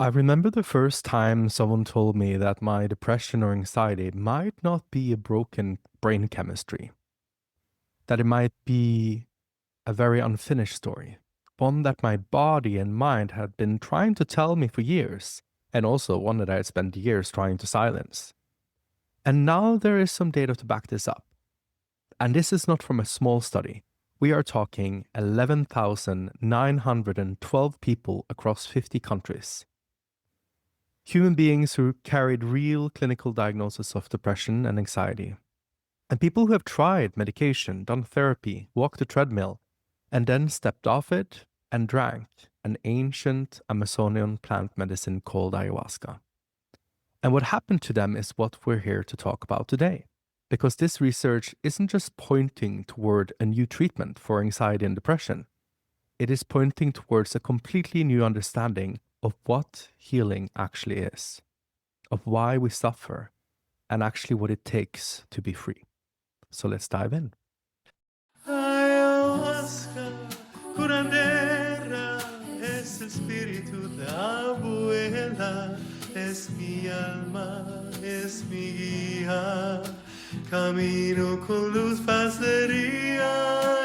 I remember the first time someone told me that my depression or anxiety might not be a broken brain chemistry, that it might be a very unfinished story, one that my body and mind had been trying to tell me for years, and also one that I had spent years trying to silence. And now there is some data to back this up. And this is not from a small study. We are talking 11,912 people across 50 countries. Human beings who carried real clinical diagnoses of depression and anxiety. And people who have tried medication, done therapy, walked the treadmill, and then stepped off it and drank an ancient Amazonian plant medicine called ayahuasca. And what happened to them is what we're here to talk about today. Because this research isn't just pointing toward a new treatment for anxiety and depression. It is pointing towards a completely new understanding of what healing actually is, of why we suffer, and actually what it takes to be free. So let's dive in. Ayahuasca, curandera, es el espíritu de abuela, es mi alma, es mi guía, camino con luz, pasaría.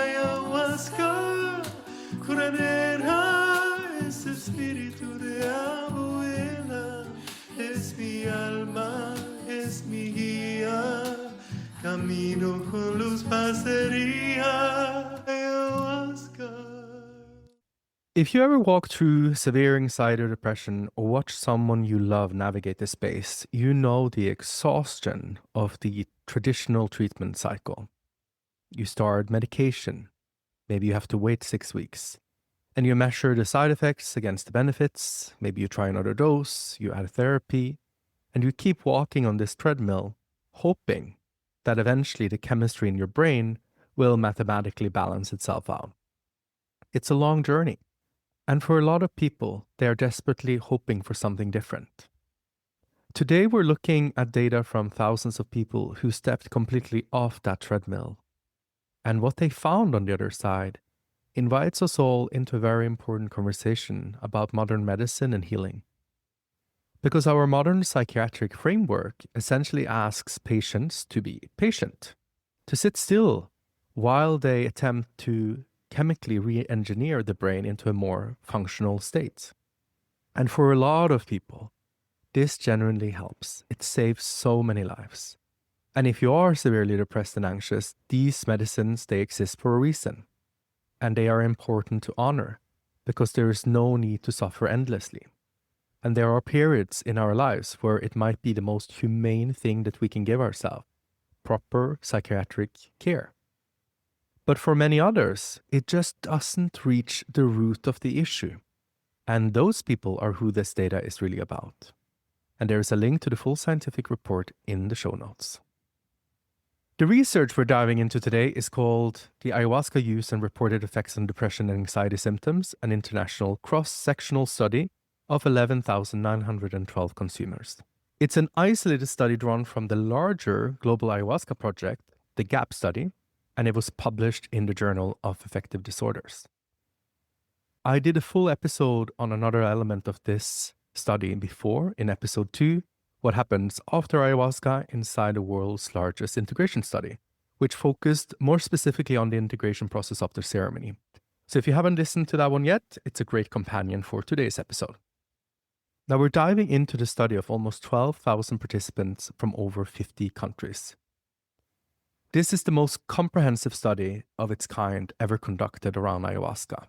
Ayahuasca, curandera, es el espíritu de abuela, es mi alma, es mi guía. Camino con luz, pasaría. Ayahuasca. If you ever walk through severe anxiety or depression or watch someone you love navigate this space, you know the exhaustion of the traditional treatment cycle. You start medication. Maybe you have to wait 6 weeks. And you measure the side effects against the benefits. Maybe you try another dose, you add therapy, and you keep walking on this treadmill, hoping that eventually the chemistry in your brain will mathematically balance itself out. It's a long journey. And for a lot of people, they are desperately hoping for something different. Today, we're looking at data from thousands of people who stepped completely off that treadmill. And what they found on the other side invites us all into a very important conversation about modern medicine and healing. Because our modern psychiatric framework essentially asks patients to be patient, to sit still while they attempt to chemically re-engineer the brain into a more functional state. And for a lot of people, this genuinely helps. It saves so many lives. And if you are severely depressed and anxious, these medicines, they exist for a reason. And they are important to honor because there is no need to suffer endlessly. And there are periods in our lives where it might be the most humane thing that we can give ourselves, proper psychiatric care. But for many others, it just doesn't reach the root of the issue. And those people are who this data is really about. And there is a link to the full scientific report in the show notes. The research we're diving into today is called the Ayahuasca Use and Reported Effects on Depression and Anxiety Symptoms, an international cross-sectional study of 11,912 consumers. It's an isolated study drawn from the larger Global Ayahuasca Project, the GAP study, and it was published in the Journal of Affective Disorders. I did a full episode on another element of this study before, in episode 2, what happens after ayahuasca inside the world's largest integration study, which focused more specifically on the integration process of the ceremony. So if you haven't listened to that one yet, it's a great companion for today's episode. Now we're diving into the study of almost 12,000 participants from over 50 countries. This is the most comprehensive study of its kind ever conducted around ayahuasca.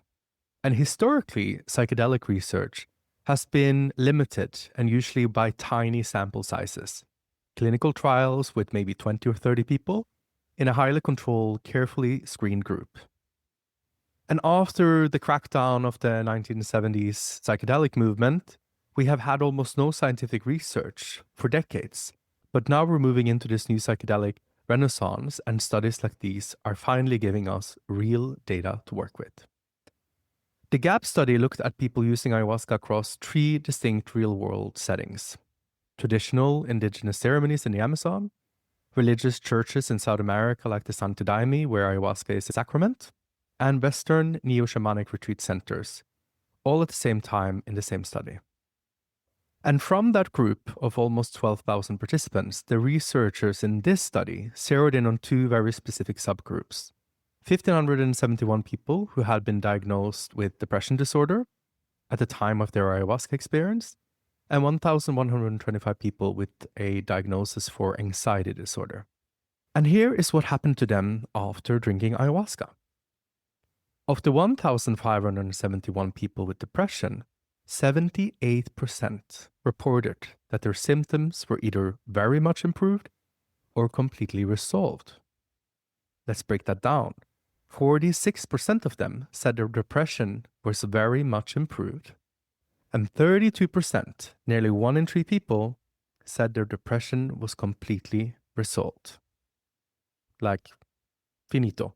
And historically, psychedelic research has been limited and usually by tiny sample sizes. Clinical trials with maybe 20 or 30 people in a highly controlled, carefully screened group. And after the crackdown of the 1970s psychedelic movement, we have had almost no scientific research for decades. But now we're moving into this new psychedelic renaissance, and studies like these are finally giving us real data to work with. The GAP study looked at people using ayahuasca across 3 distinct real-world settings: traditional indigenous ceremonies in the Amazon, religious churches in South America like the Santo Daime, where ayahuasca is a sacrament, and Western neo-shamanic retreat centers, all at the same time in the same study. And from that group of almost 12,000 participants, the researchers in this study zeroed in on two very specific subgroups. 1,571 people who had been diagnosed with depression disorder at the time of their ayahuasca experience, and 1,125 people with a diagnosis for anxiety disorder. And here is what happened to them after drinking ayahuasca. Of the 1,571 people with depression, 78% reported that their symptoms were either very much improved or completely resolved. Let's break that down. 46% of them said their depression was very much improved. And 32%, nearly 1 in 3 people, said their depression was completely resolved. Like, finito.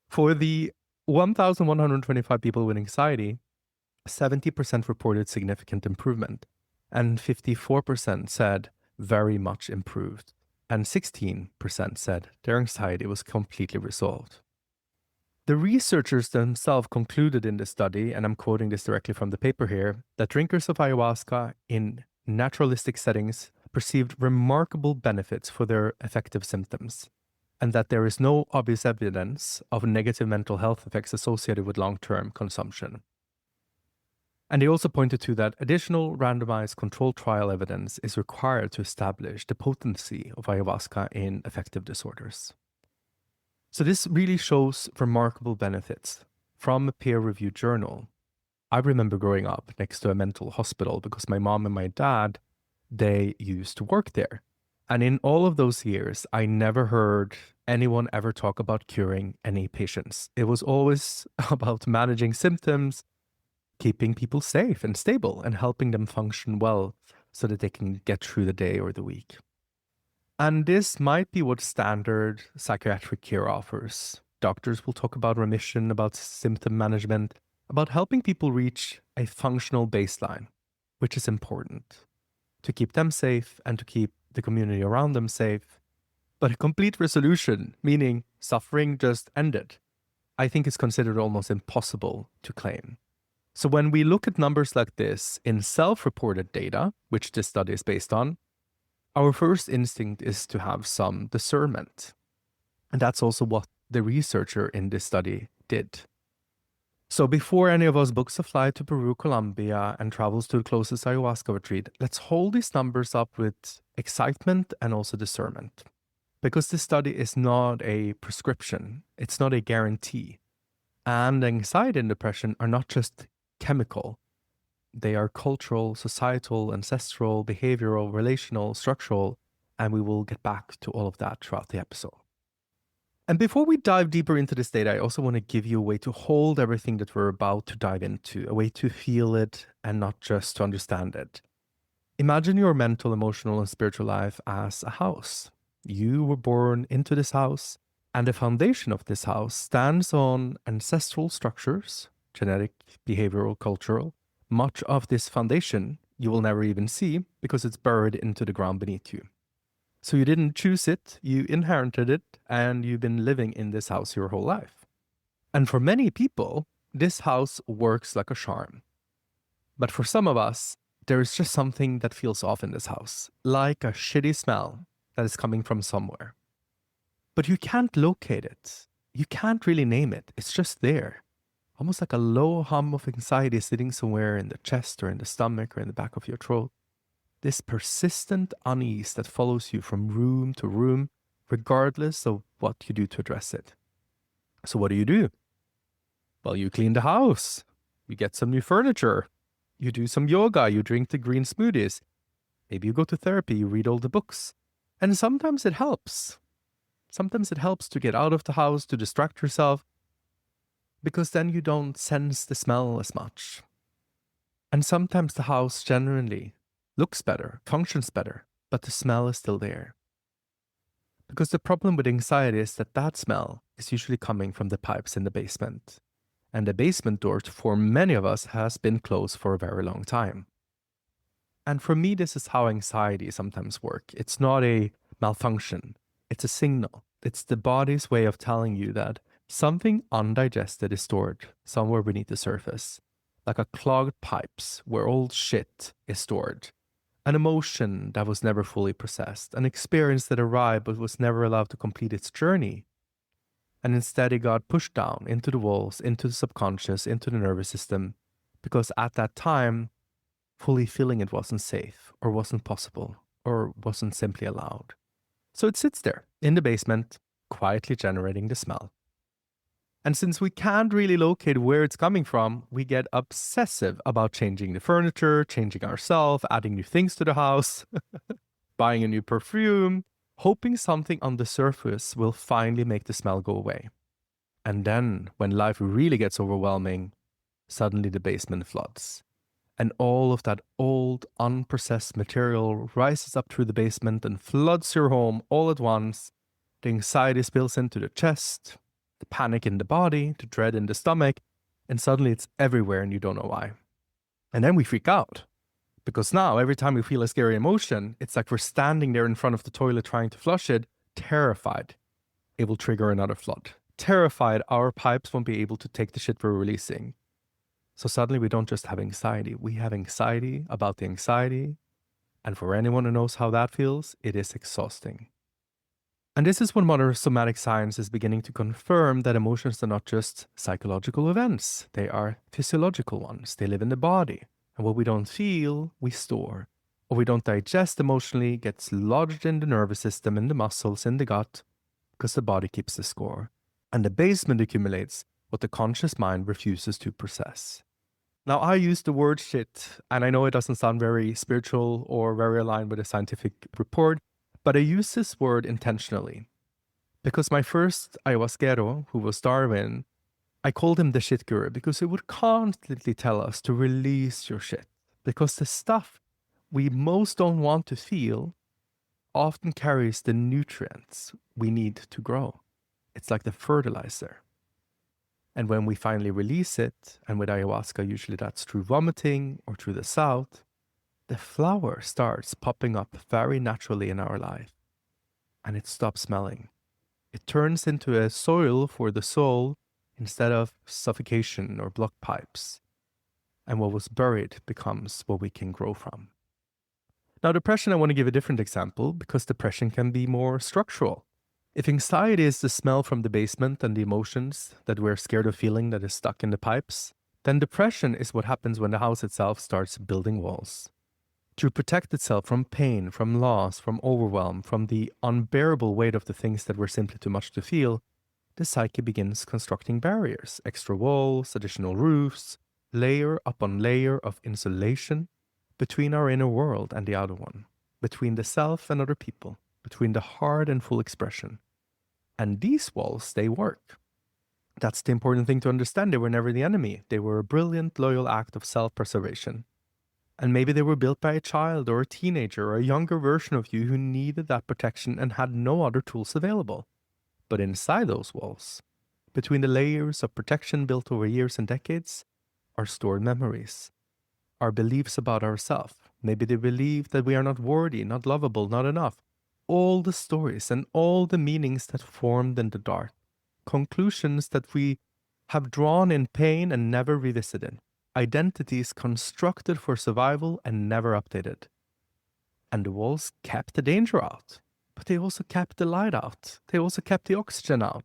For the 1,125 people with anxiety, 70% reported significant improvement, and 54% said very much improved, and 16% said their anxiety was completely resolved. The researchers themselves concluded in the study, and I'm quoting this directly from the paper here, that drinkers of ayahuasca in naturalistic settings perceived remarkable benefits for their affective symptoms, and that there is no obvious evidence of negative mental health effects associated with long-term consumption. And they also pointed to that additional randomized controlled trial evidence is required to establish the potency of ayahuasca in affective disorders. So this really shows remarkable benefits from a peer-reviewed journal. I remember growing up next to a mental hospital because my mom and my dad, they used to work there. And in all of those years, I never heard anyone ever talk about curing any patients. It was always about managing symptoms, keeping people safe and stable, and helping them function well so that they can get through the day or the week. And this might be what standard psychiatric care offers. Doctors will talk about remission, about symptom management, about helping people reach a functional baseline, which is important to keep them safe and to keep the community around them safe. But a complete resolution, meaning suffering just ended, I think is considered almost impossible to claim. So when we look at numbers like this in self-reported data, which this study is based on, our first instinct is to have some discernment. And that's also what the researcher in this study did. So before any of us books a flight to Peru, Colombia, and travels to the closest ayahuasca retreat, let's hold these numbers up with excitement and also discernment. Because this study is not a prescription, it's not a guarantee. And anxiety and depression are not just chemical. They are cultural, societal, ancestral, behavioral, relational, structural, and we will get back to all of that throughout the episode. And before we dive deeper into this data, I also want to give you a way to hold everything that we're about to dive into, a way to feel it and not just to understand it. Imagine your mental, emotional, and spiritual life as a house. You were born into this house, and the foundation of this house stands on ancestral structures, genetic, behavioral, cultural. Much of this foundation you will never even see because it's buried into the ground beneath you. So you didn't choose it, you inherited it, and you've been living in this house your whole life. And for many people, this house works like a charm. But for some of us, there is just something that feels off in this house, like a shitty smell that is coming from somewhere. But you can't locate it. You can't really name it. It's just there. Almost like a low hum of anxiety sitting somewhere in the chest or in the stomach or in the back of your throat. This persistent unease that follows you from room to room, regardless of what you do to address it. So what do? Well, you clean the house. You get some new furniture. You do some yoga. You drink the green smoothies. Maybe you go to therapy. You read all the books. And sometimes it helps. Sometimes it helps to get out of the house, to distract yourself, because then you don't sense the smell as much. And sometimes the house generally looks better, functions better, but the smell is still there. Because the problem with anxiety is that that smell is usually coming from the pipes in the basement. And the basement door for many of us has been closed for a very long time. And for me, this is how anxiety sometimes works. It's not a malfunction. It's a signal. It's the body's way of telling you that something undigested is stored somewhere beneath the surface, like a clogged pipes where old shit is stored. an emotion that was never fully processed, an experience that arrived but was never allowed to complete its journey. And instead it got pushed down into the walls, into the subconscious, into the nervous system, because at that time, fully feeling it wasn't safe or wasn't possible or wasn't simply allowed. So it sits there in the basement, quietly generating the smell. And since we can't really locate where it's coming from, we get obsessive about changing the furniture, changing ourselves, adding new things to the house, buying a new perfume, hoping something on the surface will finally make the smell go away. And then, when life really gets overwhelming, suddenly the basement floods. And all of that old, unprocessed material rises up through the basement and floods your home all at once. The anxiety spills into the chest, the panic in the body, the dread in the stomach, and suddenly it's everywhere and you don't know why. And then we freak out. Because now, every time we feel a scary emotion, it's like we're standing there in front of the toilet trying to flush it, terrified it will trigger another flood. Terrified our pipes won't be able to take the shit we're releasing. So suddenly we don't just have anxiety, we have anxiety about the anxiety. And for anyone who knows how that feels, it is exhausting. And this is when modern somatic science is beginning to confirm that emotions are not just psychological events, they are physiological ones. They live in the body. And what we don't feel, we store. Or we don't digest emotionally gets lodged in the nervous system, in the muscles, in the gut, because the body keeps the score. And the basement accumulates what the conscious mind refuses to process. Now, I use the word shit, and I know it doesn't sound very spiritual or very aligned with a scientific report, but I use this word intentionally. Because my first ayahuasquero, who was Darwin, I called him the shit guru because he would constantly tell us to release your shit. Because the stuff we most don't want to feel often carries the nutrients we need to grow. It's like the fertilizer. And when we finally release it, and with ayahuasca, usually that's through vomiting or through the south, the flower starts popping up very naturally in our life. And it stops smelling. It turns into a soil for the soul instead of suffocation or blocked pipes. And what was buried becomes what we can grow from. Now, depression, I want to give a different example because depression can be more structural. If anxiety is the smell from the basement and the emotions that we're scared of feeling that is stuck in the pipes, then depression is what happens when the house itself starts building walls. To protect itself from pain, from loss, from overwhelm, from the unbearable weight of the things that were simply too much to feel, the psyche begins constructing barriers, extra walls, additional roofs, layer upon layer of insulation between our inner world and the outer one, between the self and other people, between the hard and full expression. And these walls, they work. That's the important thing to understand. They were never the enemy. They were a brilliant, loyal act of self-preservation. And maybe they were built by a child or a teenager or a younger version of you who needed that protection and had no other tools available. But inside those walls, between the layers of protection built over years and decades, are stored memories, our beliefs about ourselves. Maybe the belief that we are not worthy, not lovable, not enough. All the stories and all the meanings that formed in the dark. Conclusions that we have drawn in pain and never revisited. Identities constructed for survival and never updated. And the walls kept the danger out, but they also kept the light out. They also kept the oxygen out.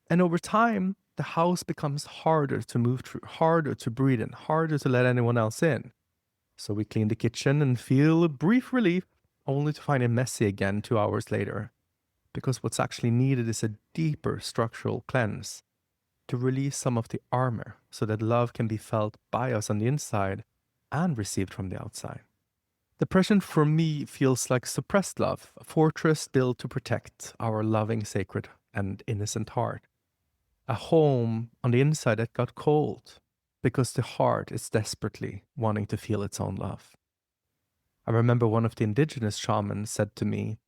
And over time, the house becomes harder to move through, harder to breathe in, harder to let anyone else in. So we clean the kitchen and feel a brief relief, only to find it messy again 2 hours later. Because what's actually needed is a deeper structural cleanse to release some of the armor so that love can be felt by us on the inside and received from the outside. Depression for me feels like suppressed love, a fortress built to protect our loving, sacred, and innocent heart. A home on the inside that got cold because the heart is desperately wanting to feel its own love. I remember one of the indigenous shamans said to me,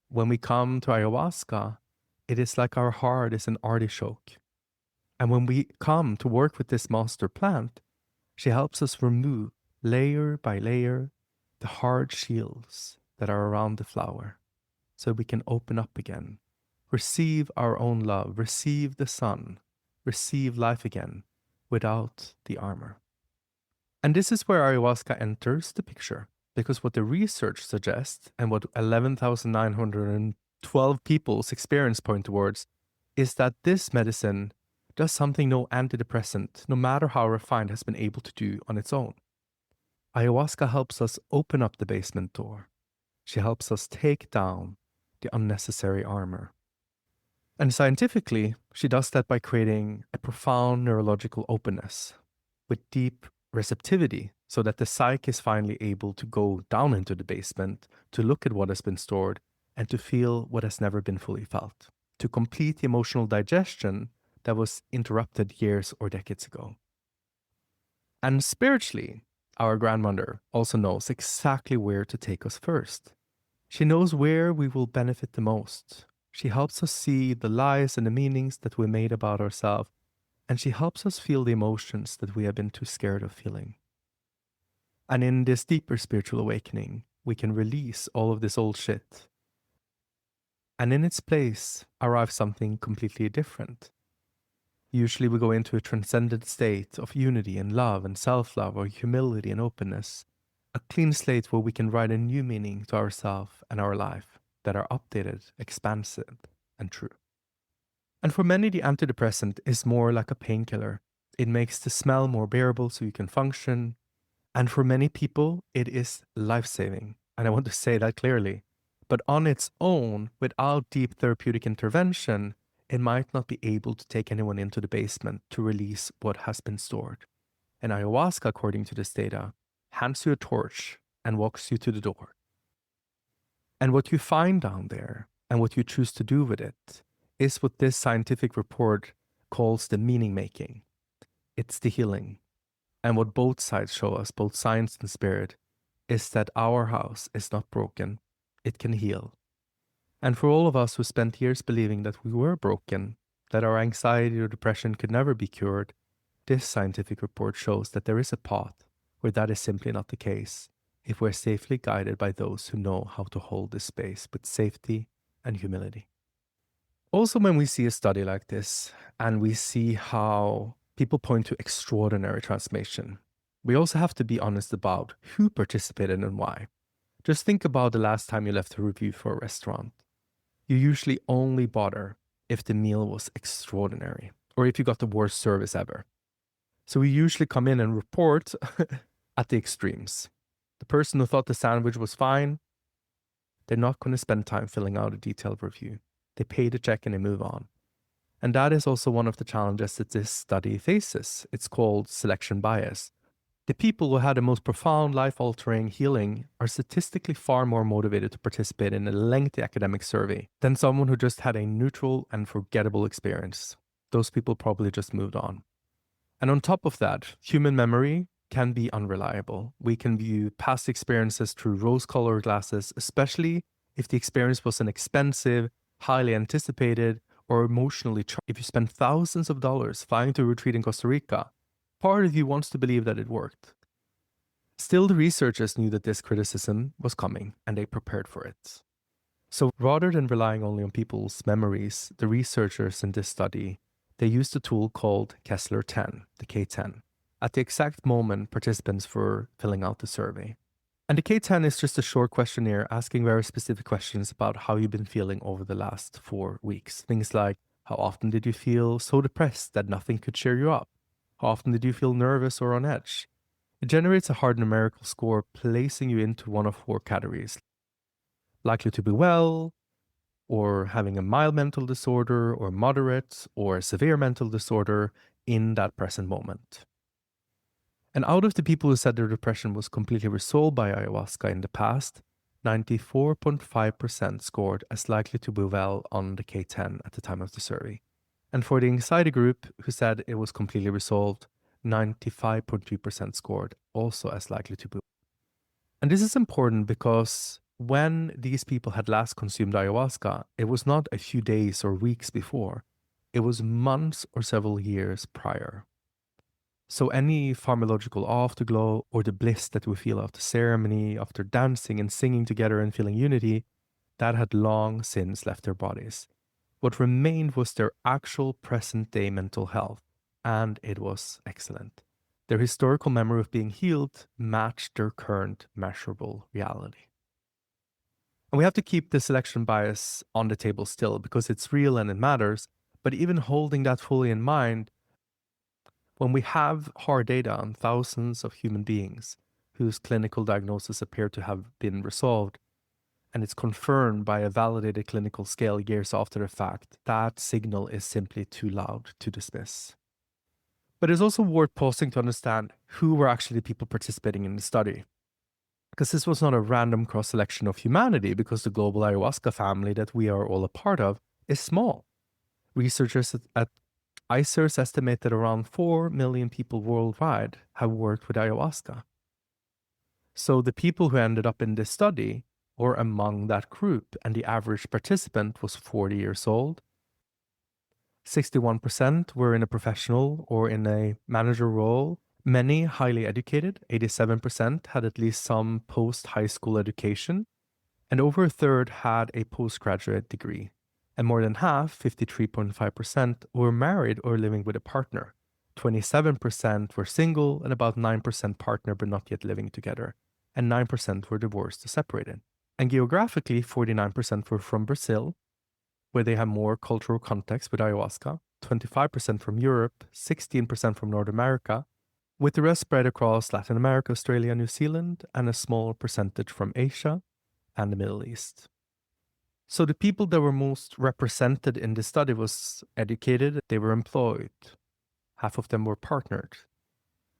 when we come to ayahuasca, it is like our heart is an artichoke. And when we come to work with this master plant, she helps us remove, layer by layer, the hard shields that are around the flower, so we can open up again, receive our own love, receive the sun, receive life again without the armor. And this is where ayahuasca enters the picture. Because what the research suggests and what 11,912 people's experience point towards is that this medicine does something no antidepressant, no matter how refined, has been able to do on its own. Ayahuasca helps us open up the basement door. She helps us take down the unnecessary armor. And scientifically, she does that by creating a profound neurological openness with deep receptivity so that the psyche is finally able to go down into the basement to look at what has been stored and to feel what has never been fully felt, to complete the emotional digestion that was interrupted years or decades ago. And spiritually, our grandmother also knows exactly where to take us first. She knows where we will benefit the most. She helps us see the lies and the meanings that we made about ourselves, and she helps us feel the emotions that we have been too scared of feeling. And in this deeper spiritual awakening, we can release all of this old shit. And in its place arrives something completely different. Usually we go into a transcendent state of unity and love and self-love or humility and openness. A clean slate where we can write a new meaning to ourselves and our life that are updated, expansive, and true. And for many, the antidepressant is more like a painkiller. It makes the smell more bearable so you can function. And for many people, it is life-saving. And I want to say that clearly. But on its own, without deep therapeutic intervention, it might not be able to take anyone into the basement to release what has been stored. And ayahuasca, according to this data, hands you a torch and walks you to the door. And what you find down there and what you choose to do with it is what this scientific report calls the meaning making. It's the healing. And what both sides show us, both science and spirit, is that our house is not broken. It can heal. And for all of us who spent years believing that we were broken, that our anxiety or depression could never be cured, this scientific report shows that there is a path where that is simply not the case, if we're safely guided by those who know how to hold this space with safety and humility. Also, when we see a study like this, and we see how people point to extraordinary transformation, we also have to be honest about who participated and why. Just think about the last time you left a review for a restaurant. You usually only bother if the meal was extraordinary, or if you got the worst service ever. So we usually come in and report at the extremes. The person who thought the sandwich was fine, they're not going to spend time filling out a detailed review. They pay the check and they move on. And that is also one of the challenges that this study faces. It's called selection bias. The people who had the most profound life-altering healing are statistically far more motivated to participate in a lengthy academic survey than someone who just had a neutral and forgettable experience. Those people probably just moved on. And on top of that, human memory can be unreliable. We can view past experiences through rose-colored glasses, especially if the experience was an expensive, highly anticipated, or emotionally charged. If you spend thousands of dollars flying to a retreat in Costa Rica, part of you wants to believe that it worked. Still, the researchers knew that this criticism was coming, and they prepared for it. So rather than relying only on people's memories, the researchers in this study, they used a tool called Kessler 10, the K10, at the exact moment participants were filling out the survey. And the K10 is just a short questionnaire asking very specific questions about how you've been feeling over the last 4 weeks. Things like, how often did you feel so depressed that nothing could cheer you up? How often did you feel nervous or on edge? It generates a hard numerical score, placing you into one of 4 categories. Likely to be well, or having a mild mental disorder, or moderate, or severe mental disorder in that present moment. And out of the people who said their depression was completely resolved by ayahuasca in the past, 94.5% scored as likely to be well on the K10 at the time of the survey. And for the anxiety group who said it was completely resolved, 95.3% scored also as likely to be. And this is important because when these people had last consumed ayahuasca, it was not a few days or weeks before. It was months or several years prior. So any pharmacological afterglow or the bliss that we feel after ceremony, after dancing and singing together and feeling unity, that had long since left their bodies. What remained was their actual present-day mental health, and it was excellent. Their historical memory of being healed matched their current measurable reality. And we have to keep the selection bias on the table still because it's real and it matters. But even holding that fully in mind, when we have hard data on thousands of human beings whose clinical diagnosis appear to have been resolved, and it's confirmed by a validated clinical scale years after the fact, that signal is simply too loud to dismiss. But it's also worth pausing to understand who were actually the people participating in the study. Because this was not a random cross-selection of humanity, because the global ayahuasca family that we are all a part of is small. Researchers at ICERS estimate that around 4 million people worldwide have worked with ayahuasca. So the people who ended up in this study were among that group, and the average participant was 40 years old. 61% were in a professional or in a manager role. Many highly educated, 87% had at least some post-high school education, and over a third had a postgraduate degree. And more than half, 53.5%, were married or living with a partner. 27% were single, and about 9% partner but not yet living together. And 9% were divorced or separated. And geographically, 49% were from Brazil, where they have more cultural context with ayahuasca, 25% from Europe, 16% from North America, with the rest spread across Latin America, Australia, New Zealand, and a small percentage from Asia and the Middle East. So the people that were most represented in the study was educated, they were employed, half of them were partnered.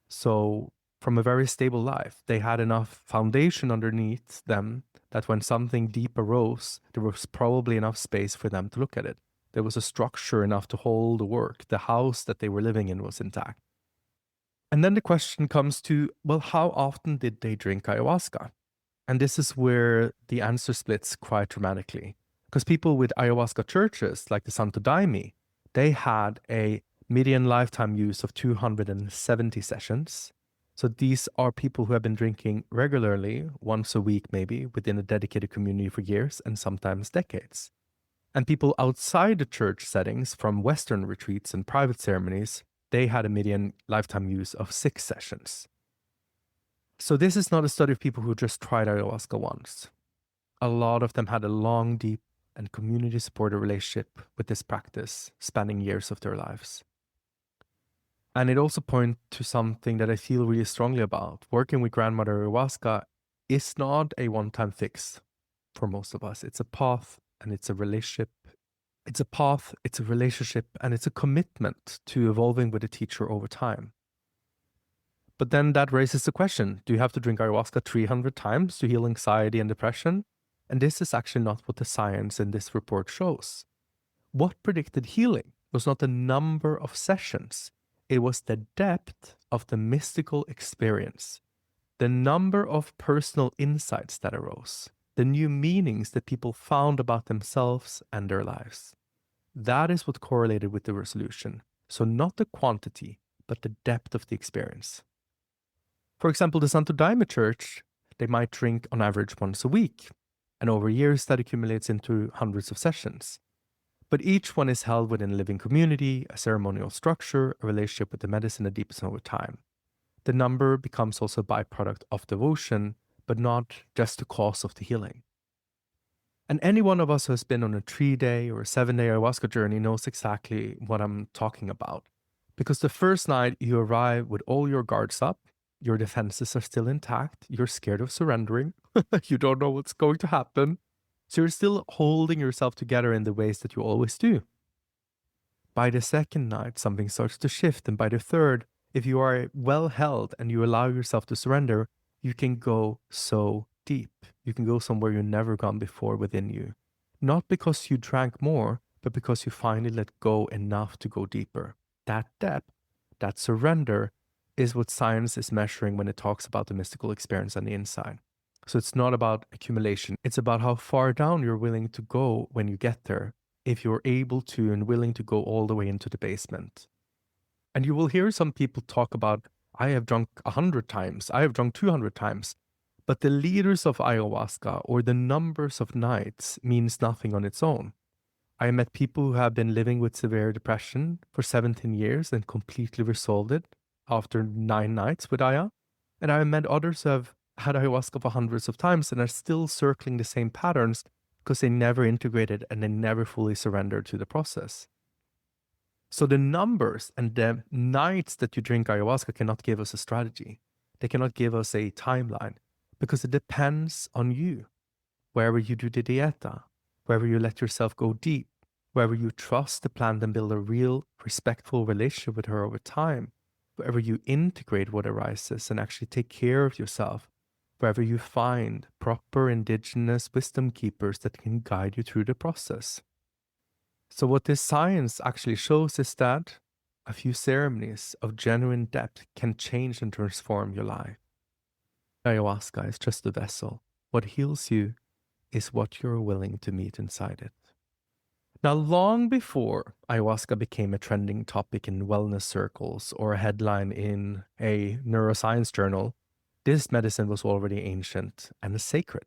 So from a very stable life, they had enough foundation underneath them that when something deep arose, there was probably enough space for them to look at it. There was a structure enough to hold the work. The house that they were living in was intact. And then the question comes to, well, how often did they drink ayahuasca? And this is where the answer splits quite dramatically. Because people with ayahuasca churches, like the Santo Daime, they had a median lifetime use of 270 sessions. So these are people who have been drinking regularly, once a week maybe, within a dedicated community for years and sometimes decades. And people outside the church settings, from Western retreats and private ceremonies, they had a median lifetime use of 6 sessions. So this is not a study of people who just tried ayahuasca once. A lot of them had a long, deep, and community-supported relationship with this practice, spanning years of their lives. And it also points to something that I feel really strongly about. Working with grandmother ayahuasca is not a one-time fix for most of us. It's a path and it's a relationship. It's a path, it's a relationship, and it's a commitment to evolving with a teacher over time. But then that raises the question, do you have to drink ayahuasca 300 times to heal anxiety and depression? And this is actually not what the science in this report shows. What predicted healing was not the number of sessions. It was the depth of the mystical experience, the number of personal insights that arose, the new meanings that people found about themselves and their lives. That is what correlated with the resolution. So not the quantity, but the depth of the experience. For example, the Santo Daime Church, they might drink on average once a week, and over years that accumulates into hundreds of sessions. But each one is held within a living community, a ceremonial structure, a relationship with the medicine that deepens over time. The number becomes also a byproduct of devotion, but not just the cause of the healing. And any one of us who has been on a 3-day or a 7-day ayahuasca journey knows exactly what I'm talking about. Because the first night you arrive with all your guards up, your defenses are still intact, you're scared of surrendering, you don't know what's going to happen, so you're still holding yourself together in the ways that you always do. By the second night, something starts to shift, and by the third, if you are well held and you allow yourself to surrender, you can go so deep. You can go somewhere you've never gone before within you. Not because you drank more, but because you finally let go enough to go deeper. That depth, that surrender, is what science is measuring when it talks about the mystical experience on the inside. So it's not about accumulation. It's about how far down you're willing to go when you get there, if you're able to and willing to go all the way into the basement. And you will hear some people talk about, I have drunk 100 times, I have drunk 200 times. But the liters of ayahuasca or the numbers of nights means nothing on its own. I met people who have been living with severe depression for 17 years and completely resolved it after 9 nights with Aya. And I met others who have had ayahuasca for hundreds of times and are still circling the same patterns because they never integrated and they never fully surrendered to the process. So the numbers and the nights that you drink ayahuasca cannot give us a strategy. They cannot give us a timeline because it depends on you. Wherever you do the dieta, wherever you let yourself go deep, wherever you trust the plant and build a real, respectful relationship with her over time, wherever you integrate what arises and actually take care of yourself, wherever you find proper indigenous wisdom keepers that can guide you through the process. So what this science actually shows is that a few ceremonies of genuine depth can change and transform your life. Ayahuasca is just a vessel. What heals you is what you're willing to meet inside it. Now, long before ayahuasca became a trending topic in wellness circles or a headline in a neuroscience journal, this medicine was already ancient and sacred.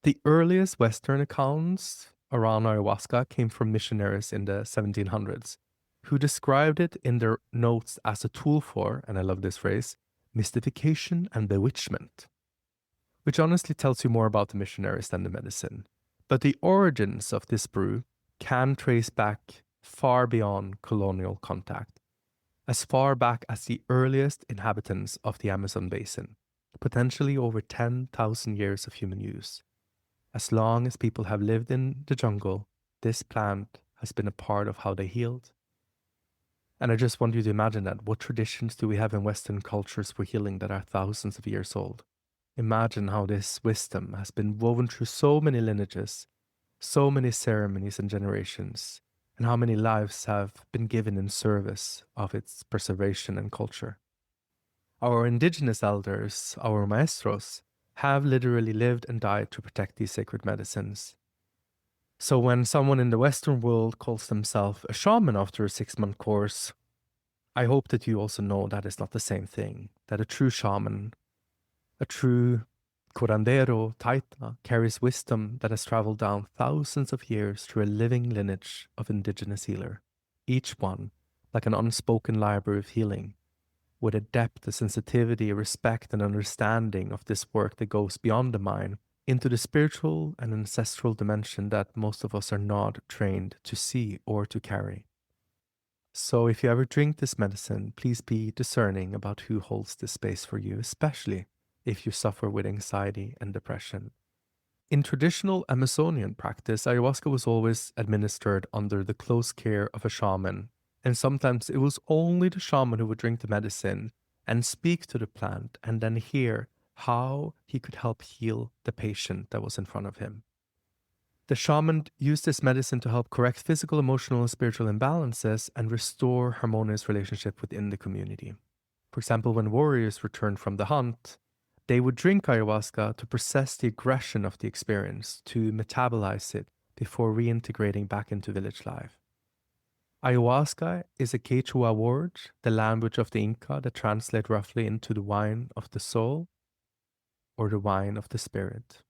The earliest Western accounts around ayahuasca came from missionaries in the 1700s, who described it in their notes as a tool for, and I love this phrase, mystification and bewitchment, which honestly tells you more about the missionaries than the medicine. But the origins of this brew can trace back far beyond colonial contact, as far back as the earliest inhabitants of the Amazon basin, potentially over 10,000 years of human use. As long as people have lived in the jungle, this plant has been a part of how they healed. And I just want you to imagine that. What traditions do we have in Western cultures for healing that are thousands of years old? Imagine how this wisdom has been woven through so many lineages, so many ceremonies and generations, and how many lives have been given in service of its preservation and culture. Our indigenous elders, our maestros, have literally lived and died to protect these sacred medicines. So when someone in the Western world calls themselves a shaman after a 6-month course, I hope that you also know that is not the same thing, that a true shaman, a true curandero, taita, carries wisdom that has traveled down thousands of years through a living lineage of indigenous healer, each one like an unspoken library of healing, with a depth, a sensitivity, a respect, and understanding of this work that goes beyond the mind into the spiritual and ancestral dimension that most of us are not trained to see or to carry. So if you ever drink this medicine, please be discerning about who holds this space for you, especially if you suffer with anxiety and depression. In traditional Amazonian practice, ayahuasca was always administered under the close care of a shaman, and sometimes it was only the shaman who would drink the medicine and speak to the plant and then hear how he could help heal the patient that was in front of him. The shaman used this medicine to help correct physical, emotional, and spiritual imbalances and restore harmonious relationship within the community. For example, when warriors returned from the hunt, they would drink ayahuasca to process the aggression of the experience, to metabolize it before reintegrating back into village life. Ayahuasca is a Quechua word, the language of the Inca, that translates roughly into the wine of the soul or the wine of the spirit.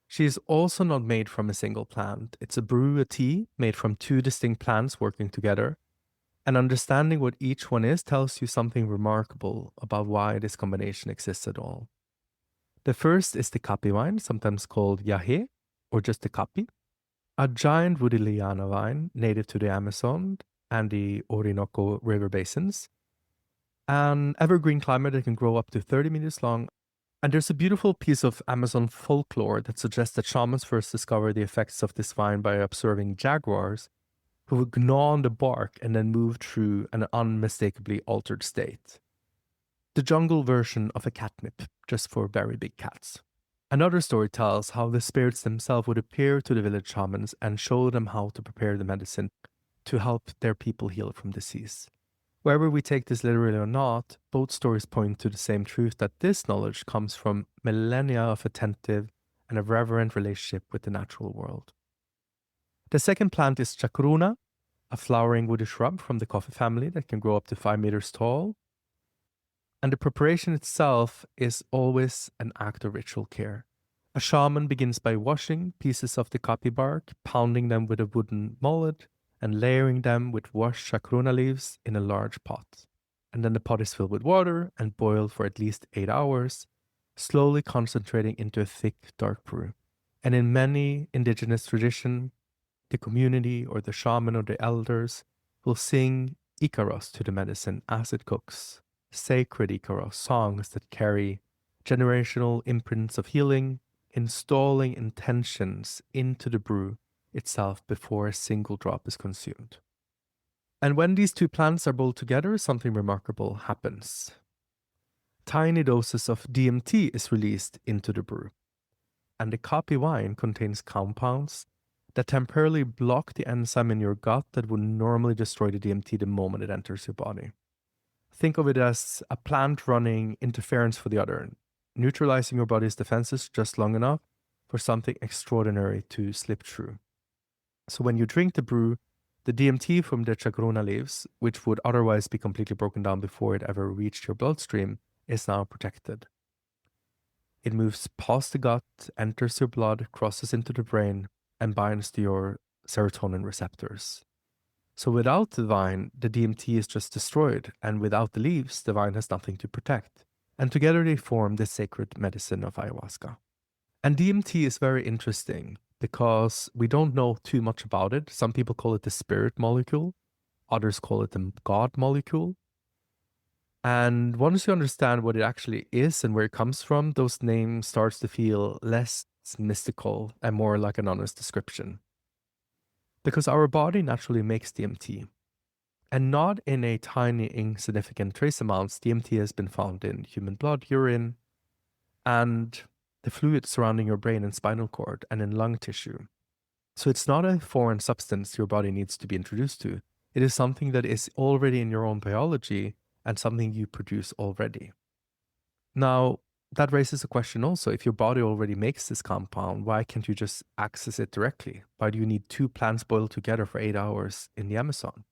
She is also not made from a single plant. It's a brew, a tea, made from 2 distinct plants working together. And understanding what each one is tells you something remarkable about why this combination exists at all. The first is the kapi wine, sometimes called yahe, or just the kapi, a giant woody liana vine native to the Amazon and the Orinoco river basins, an evergreen climate that can grow up to 30 meters long. And there's a beautiful piece of Amazon folklore that suggests that shamans first discovered the effects of this vine by observing jaguars who would gnaw on the bark and then move through an unmistakably altered state. The jungle version of a catnip, just for very big cats. Another story tells how the spirits themselves would appear to the village shamans and show them how to prepare the medicine to help their people heal from disease. Wherever we take this literally or not, both stories point to the same truth, that this knowledge comes from millennia of attentive and a reverent relationship with the natural world. The second plant is chacruna, a flowering woody shrub from the coffee family that can grow up to 5 meters tall. And the preparation itself is always an act of ritual care. A shaman begins by washing pieces of the kapi bark, pounding them with a wooden mullet, and layering them with washed chacruna leaves in a large pot. and then the pot is filled with water and boiled for at least 8 hours, slowly concentrating into a thick, dark brew. And in many indigenous traditions, the community or the shaman or the elders will sing Icaros to the medicine as it cooks, sacred Icaros songs that carry generational imprints of healing, installing intentions into the brew itself before a single drop is consumed. And when these two plants are boiled together, something remarkable happens. Tiny doses of DMT is released into the brew, and the copy wine contains compounds that temporarily block the enzyme in your gut that would normally destroy the DMT the moment it enters your body. Think of it as a plant running interference for the other, neutralizing your body's defenses just long enough for something extraordinary to slip through. So when you drink the brew, the DMT from the chacruna leaves, which would otherwise be completely broken down before it ever reached your bloodstream, is now protected. It moves past the gut, enters your blood, crosses into the brain, and binds to your serotonin receptors. So without the vine, the DMT is just destroyed, and without the leaves, the vine has nothing to protect. And together they form the sacred medicine of ayahuasca. And DMT is very interesting because we don't know too much about it. Some people call it the spirit molecule, others call it the God molecule. And once you understand what it actually is and where it comes from, those names starts to feel less mystical and more like an honest description. Because our body naturally makes DMT, and not in a tiny, insignificant trace amounts. DMT has been found in human blood, urine, and the fluid surrounding your brain and spinal cord, and in lung tissue. So it's not a foreign substance your body needs to be introduced to. It is something that is already in your own biology and something you produce already. Now, that raises a question also. If your body already makes this compound, why can't you just access it directly? Why do you need two plants boiled together for 8 hours in the Amazon?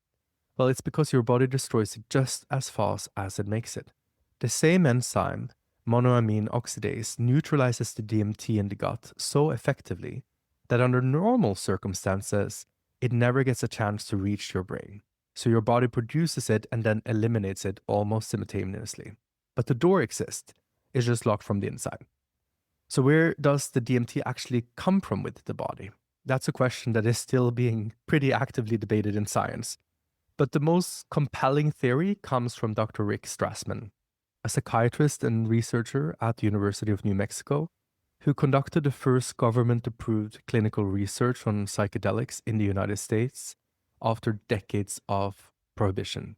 Well, it's because your body destroys it just as fast as it makes it. The same enzyme, monoamine oxidase, neutralizes the DMT in the gut so effectively that under normal circumstances, it never gets a chance to reach your brain. So your body produces it and then eliminates it almost simultaneously. But the door exists. It's just locked from the inside. So where does the DMT actually come from with the body? That's a question that is still being pretty actively debated in science. But the most compelling theory comes from Dr. Rick Strassman, a psychiatrist and researcher at the University of New Mexico, who conducted the first government-approved clinical research on psychedelics in the United States after decades of prohibition.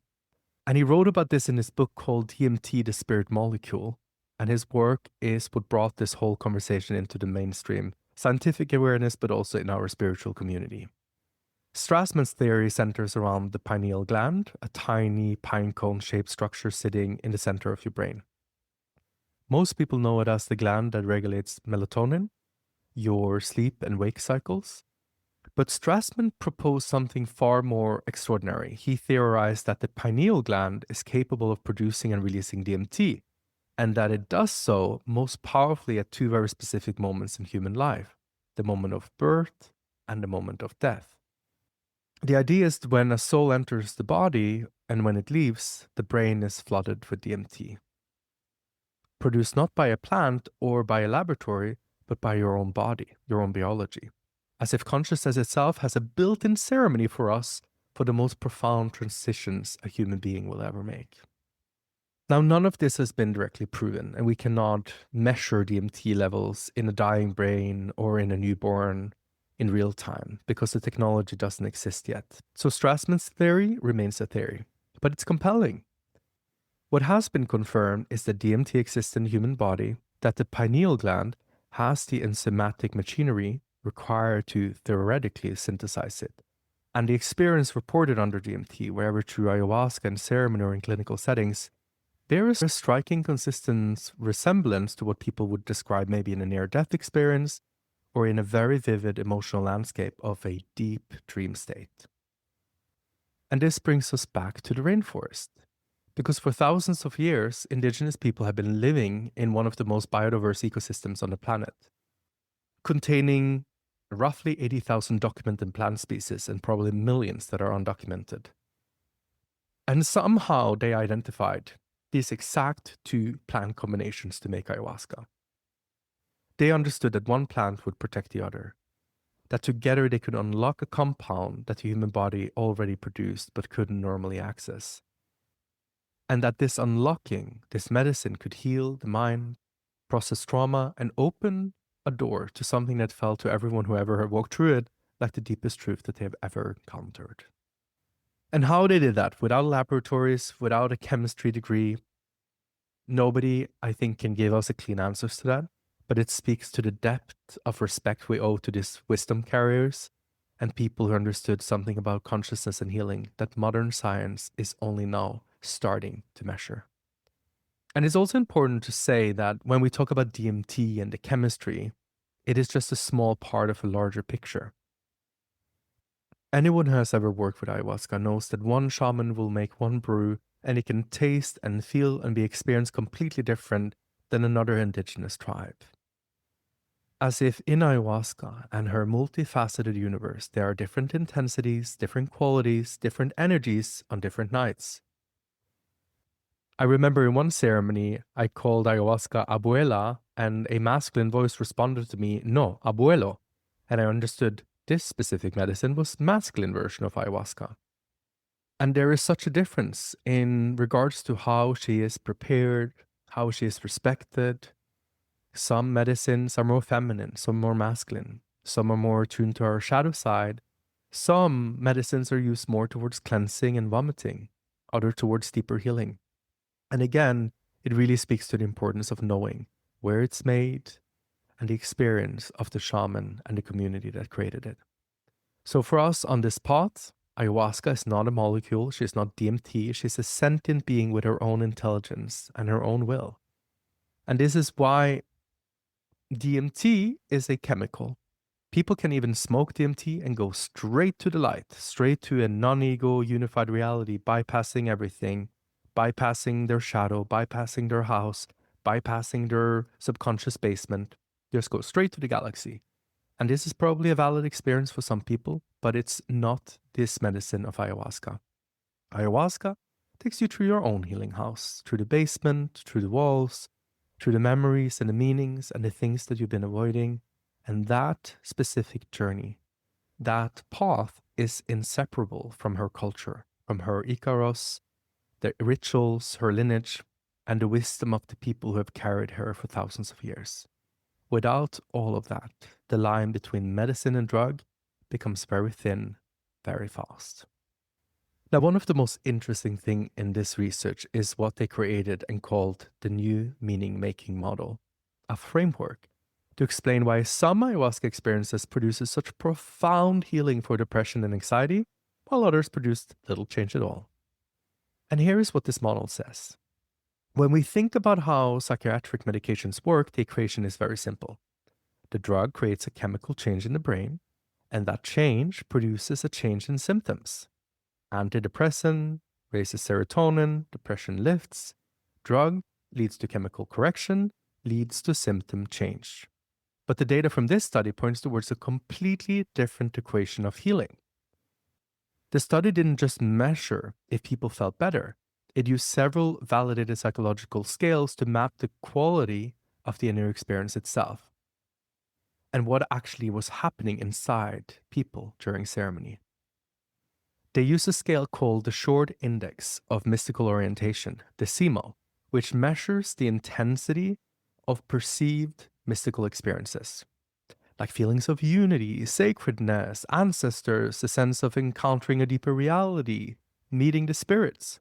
And he wrote about this in his book called DMT, the Spirit Molecule. And his work is what brought this whole conversation into the mainstream scientific awareness, but also in our spiritual community. Strassman's theory centers around the pineal gland, a tiny pine cone-shaped structure sitting in the center of your brain. Most people know it as the gland that regulates melatonin, your sleep and wake cycles. But Strassman proposed something far more extraordinary. He theorized that the pineal gland is capable of producing and releasing DMT, and that it does so most powerfully at two very specific moments in human life, the moment of birth and the moment of death. The idea is that when a soul enters the body and when it leaves, the brain is flooded with DMT, produced not by a plant or by a laboratory, but by your own body, your own biology, as if consciousness itself has a built-in ceremony for us for the most profound transitions a human being will ever make. Now, none of this has been directly proven, and we cannot measure DMT levels in a dying brain or in a newborn in real time because the technology doesn't exist yet. So Strassman's theory remains a theory, but it's compelling. What has been confirmed is that DMT exists in the human body, that the pineal gland has the enzymatic machinery required to theoretically synthesize it. And the experience reported under DMT, wherever through ayahuasca and ceremony or in clinical settings, there is a striking consistent resemblance to what people would describe maybe in a near-death experience or in a very vivid emotional landscape of a deep dream state. And this brings us back to the rainforest. Because for thousands of years, indigenous people have been living in one of the most biodiverse ecosystems on the planet, containing roughly 80,000 documented plant species and probably millions that are undocumented. And somehow they identified these exact two plant combinations to make ayahuasca. They understood that one plant would protect the other, that together they could unlock a compound that the human body already produced but couldn't normally access. And that this unlocking, this medicine could heal the mind, process trauma, and open a door to something that felt to everyone who ever walked through it like the deepest truth that they have ever encountered. And how they did that without laboratories, without a chemistry degree, nobody, I think, can give us a clean answers to that. But it speaks to the depth of respect we owe to these wisdom carriers and people who understood something about consciousness and healing that modern science is only now starting to measure. And it's also important to say that when we talk about DMT and the chemistry, it is just a small part of a larger picture. Anyone who has ever worked with ayahuasca knows that one shaman will make one brew and it can taste and feel and be experienced completely different than another indigenous tribe. As if in ayahuasca and her multifaceted universe, there are different intensities, different qualities, different energies on different nights. I remember in one ceremony, I called ayahuasca abuela, and a masculine voice responded to me, no, abuelo. And I understood this specific medicine was masculine version of ayahuasca. And there is such a difference in regards to how she is prepared, how she is respected. Some medicines are more feminine, some more masculine, some are more attuned to our shadow side. Some medicines are used more towards cleansing and vomiting, other towards deeper healing. And again, it really speaks to the importance of knowing where it's made and the experience of the shaman and the community that created it. So for us on this path, ayahuasca is not a molecule. She's not DMT. She's a sentient being with her own intelligence and her own will. And this is why DMT is a chemical. People can even smoke DMT and go straight to the light, straight to a non-ego unified reality, bypassing everything, bypassing their shadow, bypassing their house, bypassing their subconscious basement. Just go straight to the galaxy. And this is probably a valid experience for some people, but it's not this medicine of ayahuasca. Ayahuasca takes you through your own healing house, through the basement, through the walls, through the memories and the meanings and the things that you've been avoiding. And that specific journey, that path is inseparable from her culture, from her Icaros, the rituals, her lineage, and the wisdom of the people who have carried her for thousands of years. Without all of that, the line between medicine and drug becomes very thin, very fast. Now, one of the most interesting things in this research is what they created and called the new meaning-making model, a framework to explain why some ayahuasca experiences produces such profound healing for depression and anxiety, while others produced little change at all. And here is what this model says. When we think about how psychiatric medications work, the equation is very simple. The drug creates a chemical change in the brain, and that change produces a change in symptoms. Antidepressant raises serotonin, depression lifts. Drug leads to chemical correction, leads to symptom change. But the data from this study points towards a completely different equation of healing. The study didn't just measure if people felt better. It used several validated psychological scales to map the quality of the inner experience itself and what actually was happening inside people during ceremony. They used a scale called the Short Index of Mystical Orientation, the SIMO, which measures the intensity of perceived mystical experiences, like feelings of unity, sacredness, ancestors, a sense of encountering a deeper reality, meeting the spirits.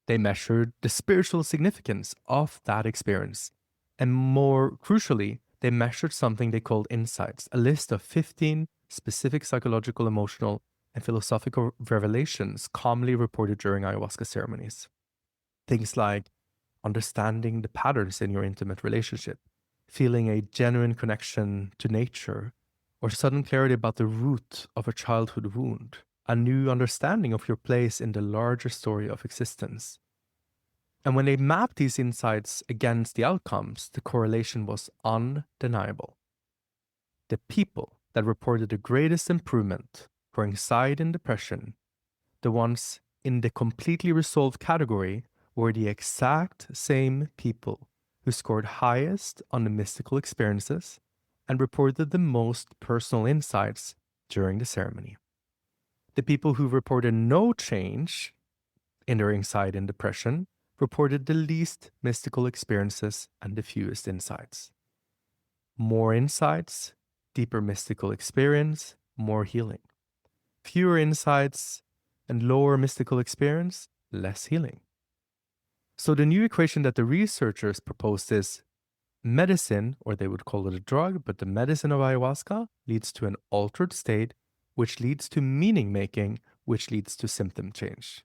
They measured the spiritual significance of that experience. And more crucially, they measured something they called insights, a list of 15 specific psychological, emotional, and philosophical revelations commonly reported during ayahuasca ceremonies. Things like understanding the patterns in your intimate relationship, feeling a genuine connection to nature, or sudden clarity about the root of a childhood wound, a new understanding of your place in the larger story of existence. And when they mapped these insights against the outcomes, the correlation was undeniable. The people that reported the greatest improvement for anxiety and depression, the ones in the completely resolved category were the exact same people who scored highest on the mystical experiences and reported the most personal insights during the ceremony. The people who reported no change in their anxiety and depression reported the least mystical experiences and the fewest insights. More insights, deeper mystical experience, more healing. Fewer insights and lower mystical experience, less healing. So the new equation that the researchers proposed is medicine, or they would call it a drug, but the medicine of ayahuasca leads to an altered state, which leads to meaning making, which leads to symptom change.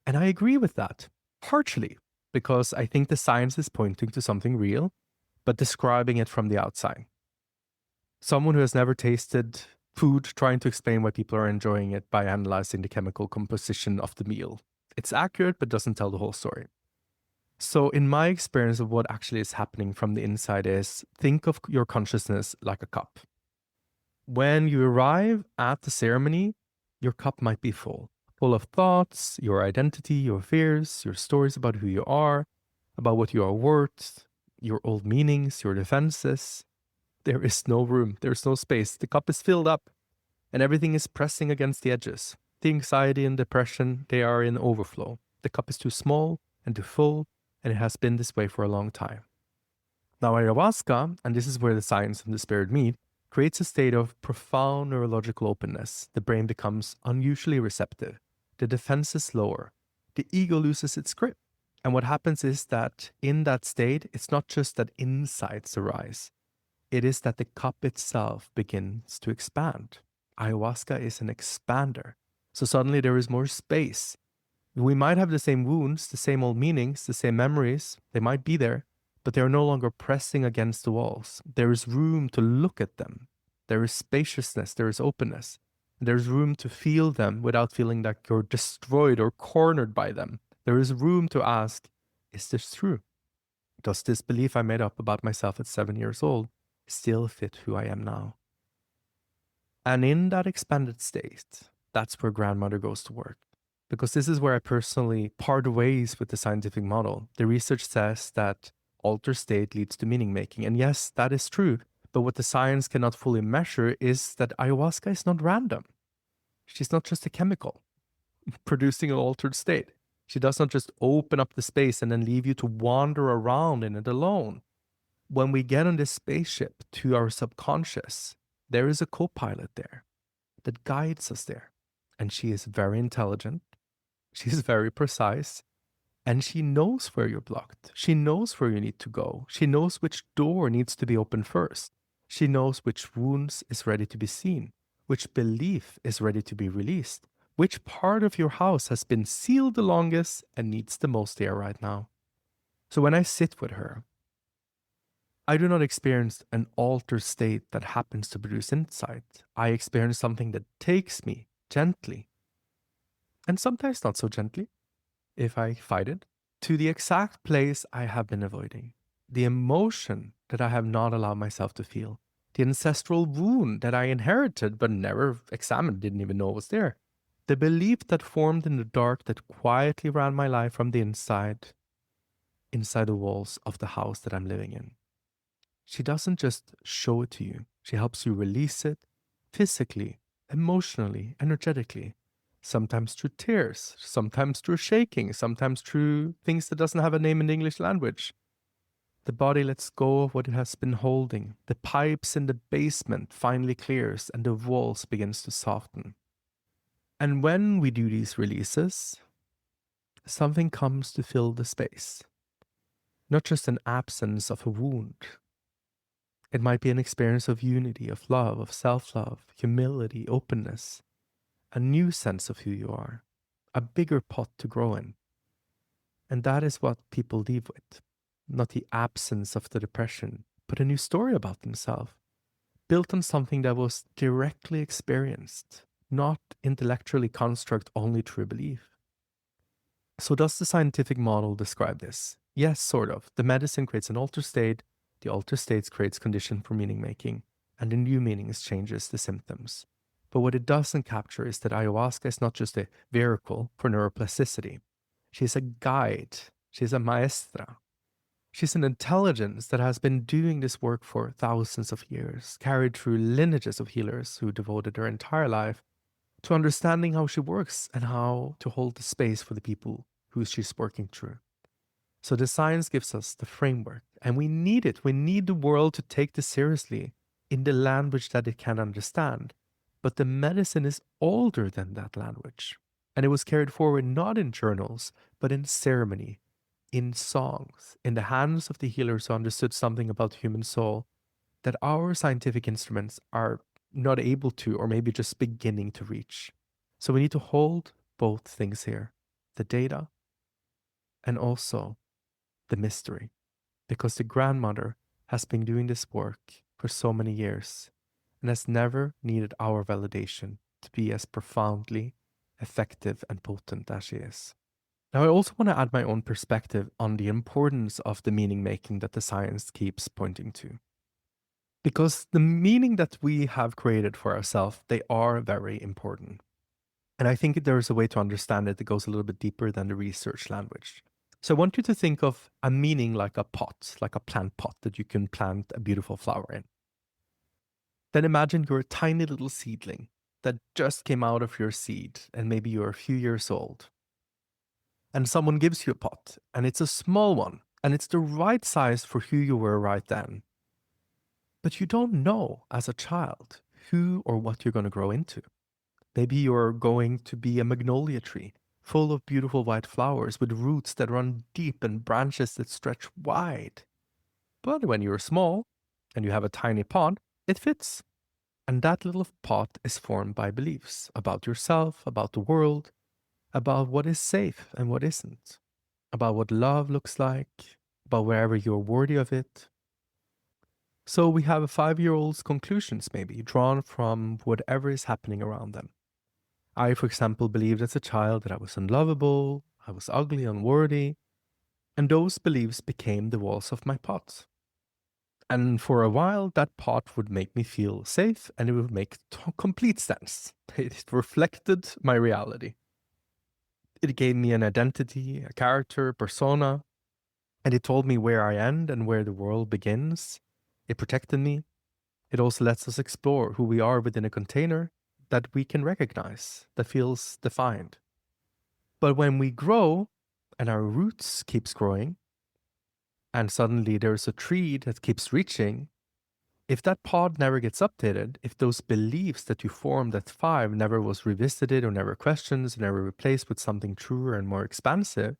And I agree with that, partially because I think the science is pointing to something real, but describing it from the outside. Someone who has never tasted food trying to explain why people are enjoying it by analyzing the chemical composition of the meal. It's accurate, but doesn't tell the whole story. So in my experience of what actually is happening from the inside is, think of your consciousness like a cup. When you arrive at the ceremony, your cup might be full of thoughts, your identity, your fears, your stories about who you are, about what you are worth, your old meanings, your defenses. There is no room, there's no space. The cup is filled up and everything is pressing against the edges. The anxiety and depression, they are in overflow. The cup is too small and too full, and it has been this way for a long time. Now, ayahuasca, and this is where the science and the spirit meet, creates a state of profound neurological openness. The brain becomes unusually receptive. The defenses lower. The ego loses its grip. And what happens is that in that state, it's not just that insights arise. It is that the cup itself begins to expand. Ayahuasca is an expander. So suddenly there is more space. We might have the same wounds, the same old meanings, the same memories. They might be there, but they are no longer pressing against the walls. There is room to look at them. There is spaciousness, there is openness. There's room to feel them without feeling like you're destroyed or cornered by them. There is room to ask, is this true? Does this belief I made up about myself at 7 years old still fit who I am now? And in that expanded state, that's where grandmother goes to work. Because this is where I personally part ways with the scientific model. The research says that altered state leads to meaning making. And yes, that is true. But what the science cannot fully measure is that ayahuasca is not random. She's not just a chemical producing an altered state. She does not just open up the space and then leave you to wander around in it alone. When we get on this spaceship to our subconscious, there is a co-pilot there that guides us there. And she is very intelligent. She's very precise. And she knows where you're blocked. She knows where you need to go. She knows which door needs to be opened first. She knows which wounds is ready to be seen, which belief is ready to be released, which part of your house has been sealed the longest and needs the most air right now. So when I sit with her, I do not experience an altered state that happens to produce insight. I experience something that takes me gently, and sometimes not so gently, if I fight it, to the exact place I have been avoiding. The emotion that I have not allowed myself to feel. The ancestral wound that I inherited but never examined, didn't even know was there. The belief that formed in the dark that quietly ran my life from the inside the walls of the house that I'm living in. She doesn't just show it to you. She helps you release it physically, emotionally, energetically. Sometimes through tears, sometimes through shaking, sometimes through things that doesn't have a name in the English language. The body lets go of what it has been holding. The pipes in the basement finally clears and the walls begins to soften. And when we do these releases, something comes to fill the space. Not just an absence of a wound. It might be an experience of unity, of love, of self-love, humility, openness, a new sense of who you are, a bigger pot to grow in. And that is what people leave with. Not the absence of the depression, but a new story about themselves, built on something that was directly experienced, not intellectually constructed only through belief. So does the scientific model describe this? Yes, sort of. The medicine creates an altered state, the altered state creates condition for meaning making, and the new meanings changes the symptoms. But what it doesn't capture is that ayahuasca is not just a vehicle for neuroplasticity. She's a guide. She's a maestra. She's an intelligence that has been doing this work for thousands of years, carried through lineages of healers who devoted their entire life to understanding how she works and how to hold the space for the people who she's working through. So the science gives us the framework, and we need it. We need the world to take this seriously in the language that it can understand. But the medicine is older than that language. And it was carried forward not in journals, but in ceremony, in songs, in the hands of the healers who understood something about the human soul that our scientific instruments are not able to, or maybe just beginning to reach. So we need to hold both things here, the data and also the mystery, because the grandmother has been doing this work for so many years and has never needed our validation to be as profoundly effective and potent as she is. Now, I also want to add my own perspective on the importance of the meaning making that the science keeps pointing to. Because the meaning that we have created for ourselves, they are very important. And I think there is a way to understand it that goes a little bit deeper than the research language. So I want you to think of a meaning like a pot, like a plant pot that you can plant a beautiful flower in. Then imagine you're a tiny little seedling that just came out of your seed, and maybe you're a few years old. And someone gives you a pot, and it's a small one, and it's the right size for who you were right then. But you don't know as a child who or what you're going to grow into. Maybe you're going to be a magnolia tree, full of beautiful white flowers with roots that run deep and branches that stretch wide. But when you're small and you have a tiny pot, it fits. And that little pot is formed by beliefs about yourself, about the world, about what is safe and what isn't, about what love looks like, about wherever you're worthy of it. So we have a 5-year-old's conclusions maybe drawn from whatever is happening around them. I, for example, believed as a child that I was unlovable, I was ugly, unworthy, and those beliefs became the walls of my pot. And for a while, that pot would make me feel safe and it would make complete sense. It reflected my reality. It gave me an identity, a character, persona, and it told me where I end and where the world begins. It protected me. It also lets us explore who we are within a container that we can recognize, that feels defined. But when we grow and our roots keeps growing, and suddenly there's a tree that keeps reaching, if that pod never gets updated, if those beliefs that you formed at 5 never was revisited or never questioned, never replaced with something truer and more expansive,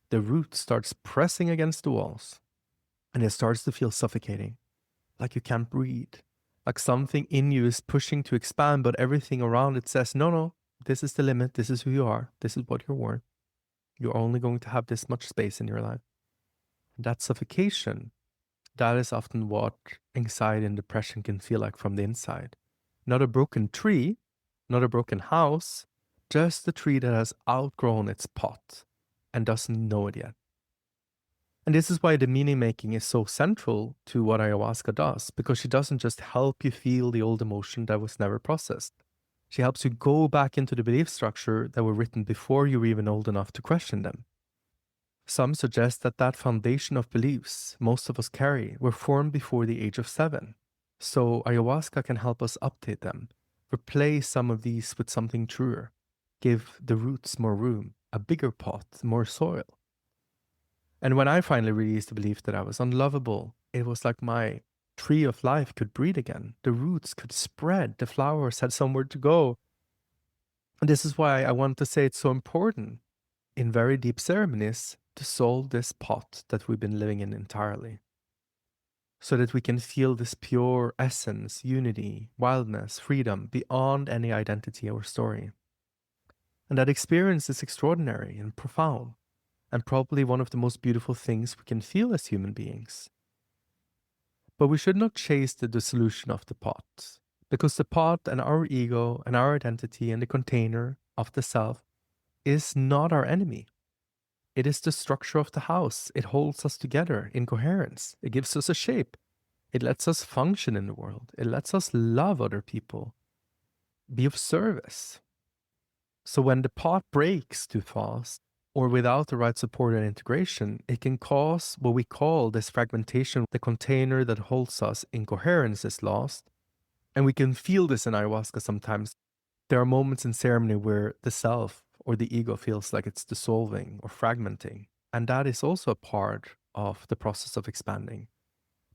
the root starts pressing against the walls and it starts to feel suffocating, like you can't breathe, like something in you is pushing to expand, but everything around it says, no, this is the limit, this is who you are, this is what you're worth. You're only going to have this much space in your life. And that suffocation, that is often what anxiety and depression can feel like from the inside. Not a broken tree, not a broken house, just a tree that has outgrown its pot and doesn't know it yet. And this is why the meaning making is so central to what ayahuasca does, because she doesn't just help you feel the old emotion that was never processed. She helps you go back into the belief structure that were written before you were even old enough to question them. Some suggest that that foundation of beliefs most of us carry were formed before the age of 7. So ayahuasca can help us update them, replace some of these with something truer, give the roots more room, a bigger pot, more soil. And when I finally released the belief that I was unlovable, it was like my tree of life could breathe again. The roots could spread. The flowers had somewhere to go. And this is why I want to say it's so important in very deep ceremonies to solve this pot that we've been living in entirely, so that we can feel this pure essence, unity, wildness, freedom beyond any identity or story. And that experience is extraordinary and profound, and probably one of the most beautiful things we can feel as human beings. But we should not chase the dissolution of the pot, because the pot and our ego and our identity and the container of the self is not our enemy. It is the structure of the house. It holds us together in coherence. It gives us a shape. It lets us function in the world. It lets us love other people. be of service. So when the pot breaks too fast or without the right support and integration, it can cause what we call this fragmentation. The container that holds us in coherence is lost. And we can feel this in ayahuasca sometimes. There are moments in ceremony where the self or the ego feels like it's dissolving or fragmenting. And that is also a part of the process of expanding.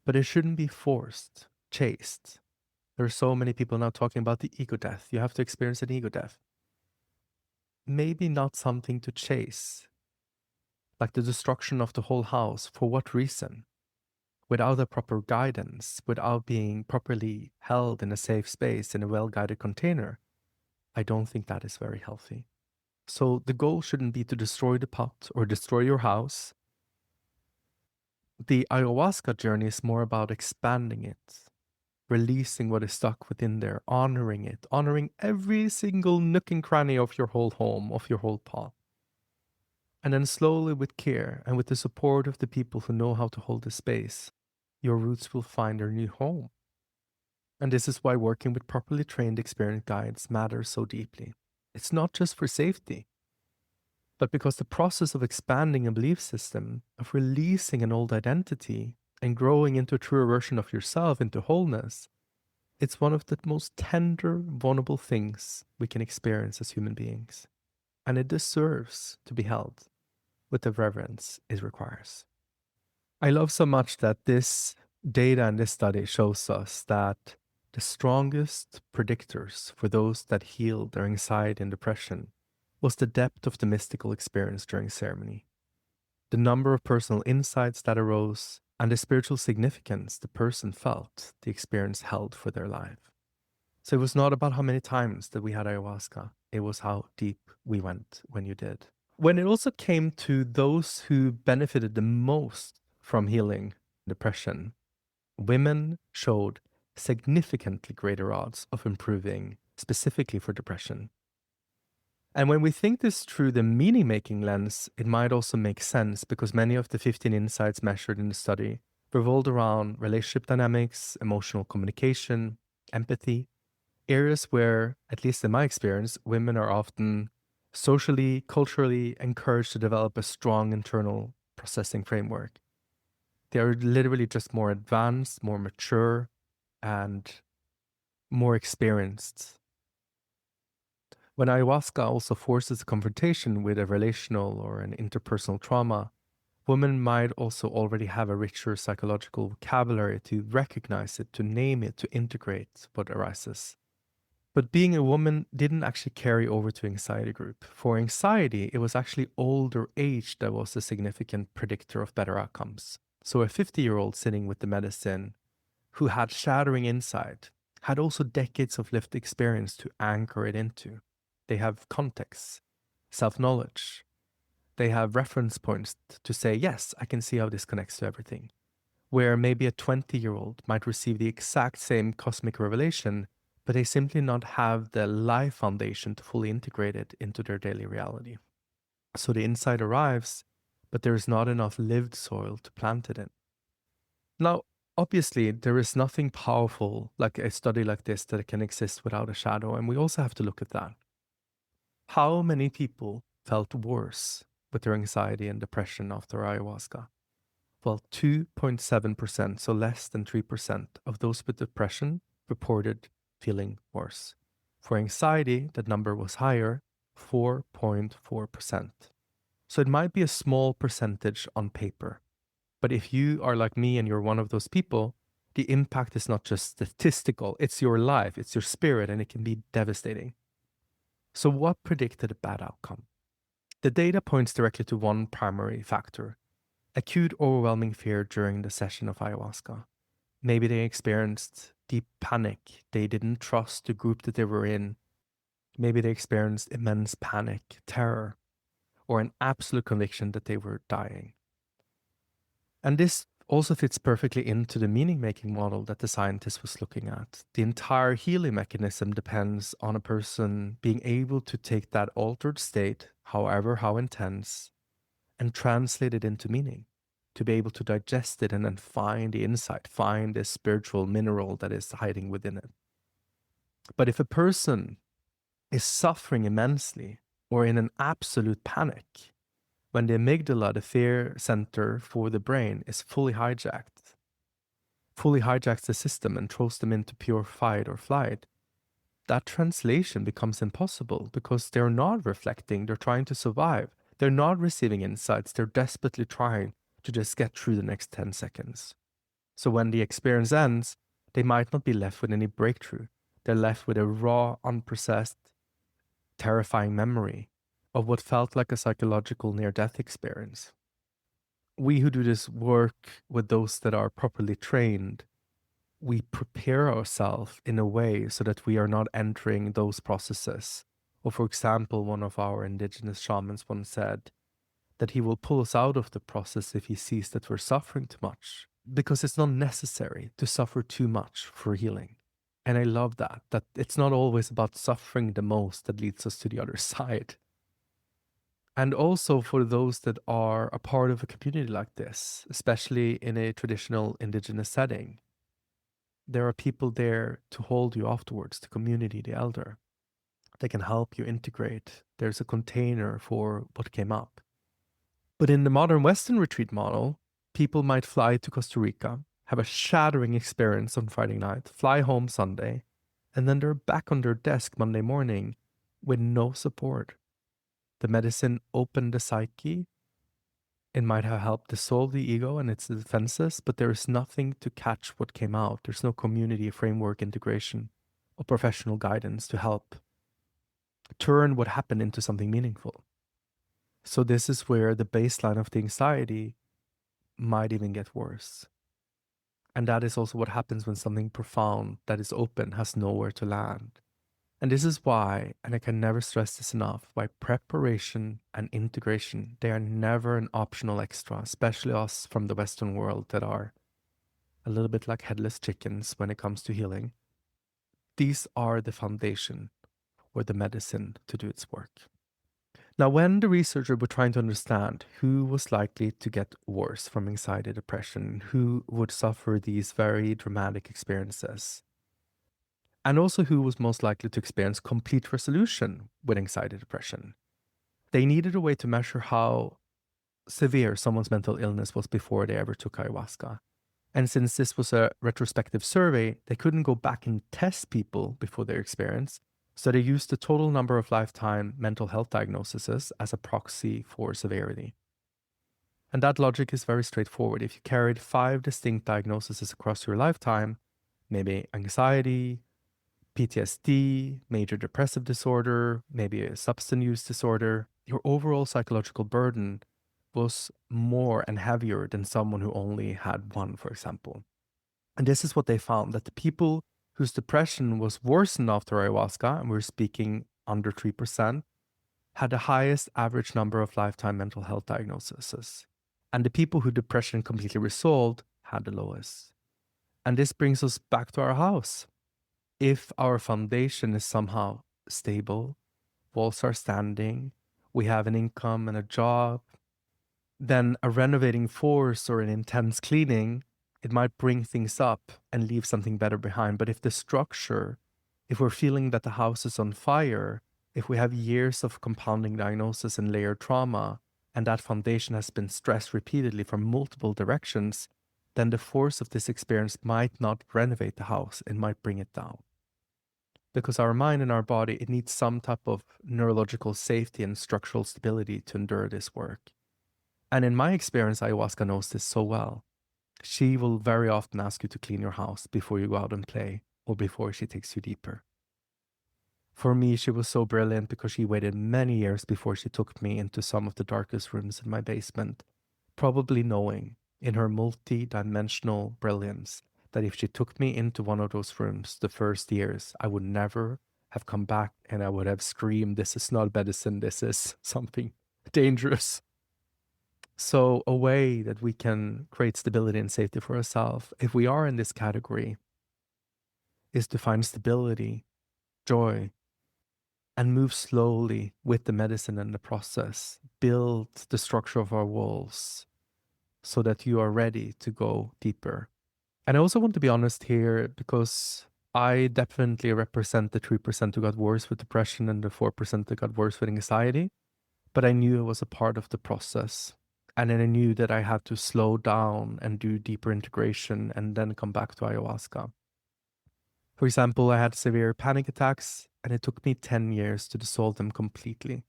But it shouldn't be forced, chased. There are so many people now talking about the ego death. You have to experience an ego death. Maybe not something to chase, like the destruction of the whole house. For what reason? Without a proper guidance, without being properly held in a safe space, in a well-guided container, I don't think that is very healthy. So the goal shouldn't be to destroy the pot or destroy your house. The ayahuasca journey is more about expanding it, releasing what is stuck within there, honoring it, honoring every single nook and cranny of your whole home, of your whole pot. And then slowly, with care and with the support of the people who know how to hold the space, your roots will find their new home. And this is why working with properly trained, experienced guides matters so deeply. It's not just for safety, but because the process of expanding a belief system, of releasing an old identity and growing into a truer version of yourself, into wholeness, it's one of the most tender, vulnerable things we can experience as human beings. And it deserves to be held with the reverence it requires. I love so much that this data and this study shows us that the strongest predictors for those that healed their anxiety and depression was the depth of the mystical experience during ceremony, the number of personal insights that arose, and the spiritual significance the person felt the experience held for their life. So it was not about how many times that we had ayahuasca, it was how deep we went when you did. When it also came to those who benefited the most from healing depression, women showed significantly greater odds of improving specifically for depression. And when we think this through the meaning-making lens, it might also make sense because many of the 15 insights measured in the study revolved around relationship dynamics, emotional communication, empathy, areas where, at least in my experience, women are often socially, culturally encouraged to develop a strong internal processing framework. They are literally just more advanced, more mature, and more experienced. When ayahuasca also forces a confrontation with a relational or an interpersonal trauma, women might also already have a richer psychological vocabulary to recognize it, to name it, to integrate what arises. But being a woman didn't actually carry over to anxiety group. For anxiety, it was actually older age that was a significant predictor of better outcomes. So a 50-year-old sitting with the medicine who had shattering insight had also decades of lived experience to anchor it into. They have context, self-knowledge. They have reference points to say, yes, I can see how this connects to everything. Where maybe a 20-year-old might receive the exact same cosmic revelation, but they simply not have the life foundation to fully integrate it into their daily reality. So the insight arrives, but there is not enough lived soil to plant it in. Now, obviously, there is nothing powerful like a study like this that can exist without a shadow, and we also have to look at that. How many people felt worse with their anxiety and depression after ayahuasca? Well, 2.7%, so less than 3% of those with depression reported feeling worse. For anxiety, that number was higher, 4.4%. So it might be a small percentage on paper. But if you are like me and you're one of those people, the impact is not just statistical, it's your life, it's your spirit, and it can be devastating. So what predicted a bad outcome? The data points directly to one primary factor: acute overwhelming fear during the session of ayahuasca. Maybe they experienced deep panic. They didn't trust the group that they were in. Maybe they experienced immense panic, terror, or an absolute conviction that they were dying. And this also fits perfectly into the meaning-making model that the scientist was looking at. The entire healing mechanism depends on a person being able to take that altered state, however, how intense, and translate it into meaning, to be able to digest it and then find the insight, find the spiritual mineral that is hiding within it. But if a person is suffering immensely or in an absolute panic when the amygdala, the fear center for the brain, is fully hijacks the system and throws them into pure fight or flight, that translation becomes impossible because they're not reflecting, they're trying to survive. They're not receiving insights, they're desperately trying to just get through the next 10 seconds. So when the experience ends, they might not be left with any breakthrough. They're left with a raw, unprocessed, terrifying memory of what felt like a psychological near-death experience. We who do this work with those that are properly trained, we prepare ourselves in a way so that we are not entering those processes. Or for example, one of our indigenous shamans once said that he will pull us out of the process if he sees that we're suffering too much, because it's not necessary to suffer too much for healing. And I love that it's not always about suffering the most that leads us to the other side. And also for those that are a part of a community like this, especially in a traditional indigenous setting, there are people there to hold you afterwards, the community, the elder. They can help you integrate. There's a container for what came up. But in the modern Western retreat model, people might fly to Costa Rica, have a shattering experience on Friday night, fly home Sunday, and then they're back on their desk Monday morning with no support. The medicine opened the psyche. It might have helped dissolve the ego and its defenses, but there is nothing to catch what came out. There's no community, framework, integration, or professional guidance to help turn what happened into something meaningful. So this is where the baseline of the anxiety might even get worse. And that is also what happens when something profound that is open has nowhere to land. And this is why, and I can never stress this enough, why preparation and integration, they are never an optional extra, especially us from the Western world that are a little bit like headless chickens when it comes to healing. These are the foundation or the medicine to do its work. Now, when the researchers were trying to understand who was likely to get worse from anxiety, depression, who would suffer these very dramatic experiences, and also who was most likely to experience complete resolution with anxiety, depression, they needed a way to measure how severe someone's mental illness was before they ever took ayahuasca. And since this was a retrospective survey, they couldn't go back and test people before their experience. So they used the total number of lifetime mental health diagnoses as a proxy for severity. And that logic is very straightforward. If you carried 5 distinct diagnoses across your lifetime, maybe anxiety, PTSD, major depressive disorder, maybe a substance use disorder, your overall psychological burden was more and heavier than someone who only had one, for example. And this is what they found, that the people whose depression was worsened after ayahuasca, and we're speaking under 3%, had the highest average number of lifetime mental health diagnoses. And the people who depression completely resolved had the lowest. And this brings us back to our house. If our foundation is somehow stable, walls are standing, we have an income and a job, then a renovating force or an intense cleaning, it might bring things up and leave something better behind. But if the structure, if we're feeling that the house is on fire, if we have years of compounding diagnosis and layered trauma, and that foundation has been stressed repeatedly from multiple directions, then the force of this experience might not renovate the house, it might bring it down. Because our mind and our body, it needs some type of neurological safety and structural stability to endure this work. And in my experience, ayahuasca knows this so well. She will very often ask you to clean your house before you go out and play, or before she takes you deeper. For me, she was so brilliant because she waited many years before she took me into some of the darkest rooms in my basement, probably knowing in her multi-dimensional brilliance that if she took me into one of those rooms the first years, I would never have come back and I would have screamed, "This is not medicine, this is something dangerous." So a way that we can create stability and safety for ourselves, if we are in this category, is to find stability, joy, and move slowly with the medicine and the process. Build the structure of our walls so that you are ready to go deeper. And I also want to be honest here, because I definitely represent the 3% who got worse with depression and the 4% that got worse with anxiety. But I knew it was a part of the process. And then I knew that I had to slow down and do deeper integration and then come back to ayahuasca. For example, I had severe panic attacks, and it took me 10 years to dissolve them completely.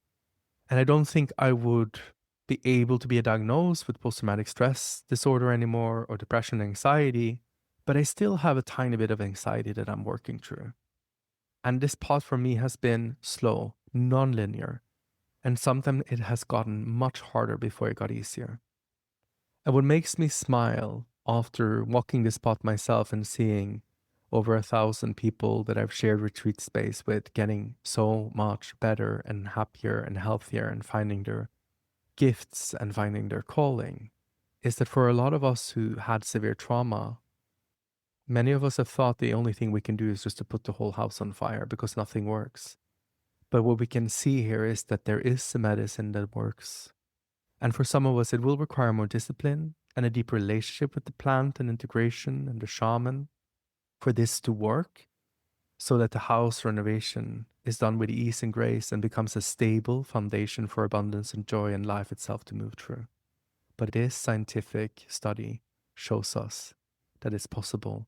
And I don't think I would be able to be diagnosed with post-traumatic stress disorder anymore or depression and anxiety, but I still have a tiny bit of anxiety that I'm working through. And this path for me has been slow, non-linear, and sometimes it has gotten much harder before it got easier. And what makes me smile after walking this path myself and seeing over 1,000 people that I've shared retreat space with getting so much better and happier and healthier and finding their gifts and finding their calling is that for a lot of us who had severe trauma, many of us have thought the only thing we can do is just to put the whole house on fire because nothing works. But what we can see here is that there is a medicine that works. And for some of us, it will require more discipline and a deeper relationship with the plant and integration and the shaman for this to work, so that the house renovation is done with ease and grace and becomes a stable foundation for abundance and joy and life itself to move through. But this scientific study shows us that it's possible.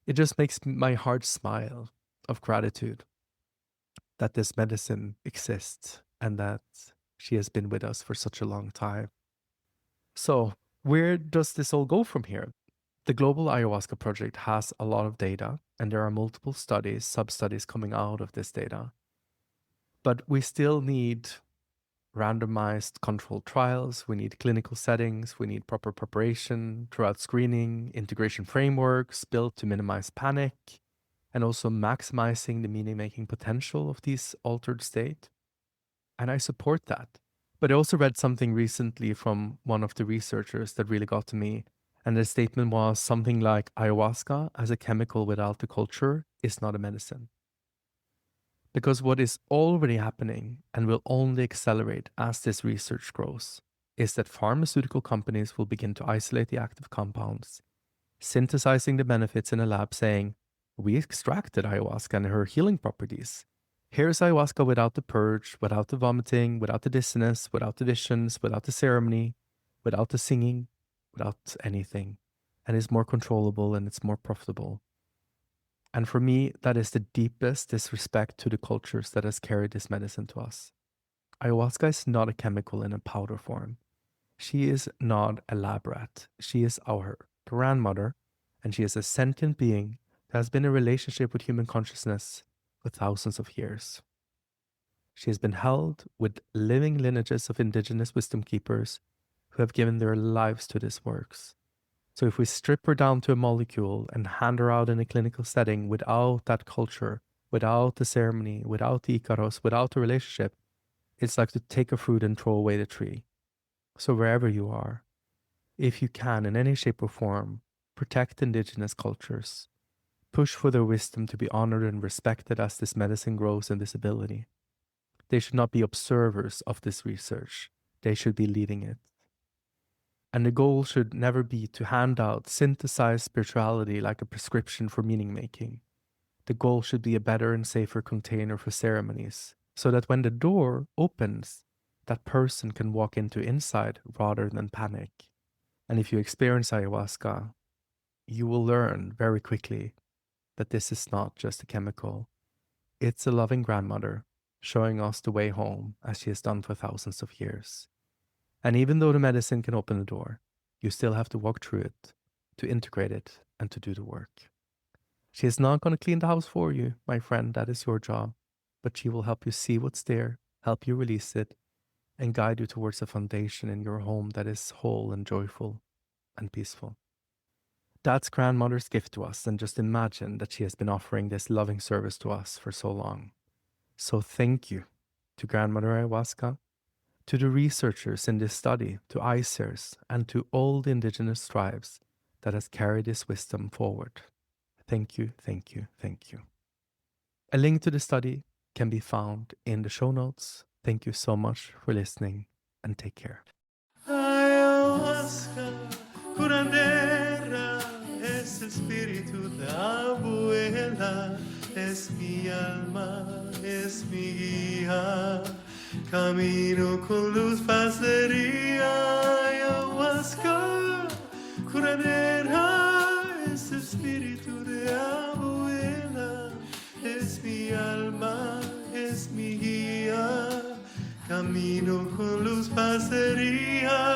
It just makes my heart smile of gratitude that this medicine exists and that she has been with us for such a long time. So, where does this all go from here? The Global Ayahuasca Project has a lot of data, and there are multiple studies, sub-studies coming out of this data. But we still need randomized controlled trials, we need clinical settings, we need proper preparation throughout screening, integration frameworks built to minimize panic, and also maximizing the meaning-making potential of these altered state. And I support that. But I also read something recently from one of the researchers that really got to me. And the statement was something like ayahuasca as a chemical without the culture is not a medicine. Because what is already happening and will only accelerate as this research grows is that pharmaceutical companies will begin to isolate the active compounds, synthesizing the benefits in a lab saying, we extracted ayahuasca and her healing properties. Here's ayahuasca without the purge, without the vomiting, without the dizziness, without the visions, without the ceremony, without the singing, without anything. And it's more controllable and it's more profitable. And for me, that is the deepest disrespect to the cultures that has carried this medicine to us. Ayahuasca is not a chemical in a powder form. She is not a lab rat. She is our grandmother, and she is a sentient being that has been in relationship with human consciousness for thousands of years. She has been held with living lineages of indigenous wisdom keepers who have given their lives to this works. So if we strip her down to a molecule and hand her out in a clinical setting without that culture, without the ceremony, without the icaros, without the relationship, it's like to take a fruit and throw away the tree. So wherever you are, if you can in any shape or form, protect indigenous cultures. Push for their wisdom to be honored and respected as this medicine grows in visibility. They should not be observers of this research. They should be leading it. And the goal should never be to hand out synthesized spirituality like a prescription for meaning making. The goal should be a better and safer container for ceremonies, so that when the door opens, that person can walk into insight rather than panic. And if you experience ayahuasca, you will learn very quickly that this is not just a chemical. It's a loving grandmother showing us the way home as she has done for thousands of years. And even though the medicine can open the door, you still have to walk through it, to integrate it, and to do the work. She is not going to clean the house for you, my friend, that is your job. But she will help you see what's there, help you release it, and guide you towards a foundation in your home that is whole and joyful and peaceful. That's grandmother's gift to us, and just imagine that she has been offering this loving service to us for so long. So thank you to Grandmother Ayahuasca, to the researchers in this study, to ICERs, and to all the indigenous tribes that has carried this wisdom forward. Thank you, thank you, thank you. A link to the study can be found in the show notes. Thank you so much for listening, and take care. Ayahuasca, curandera, es espíritu de abuela, es mi alma, es mi guía. Camino con luz, pasería, ayahuasca, curanera, es espíritu de abuela, es mi alma, es mi guía. Camino con luz, pasería,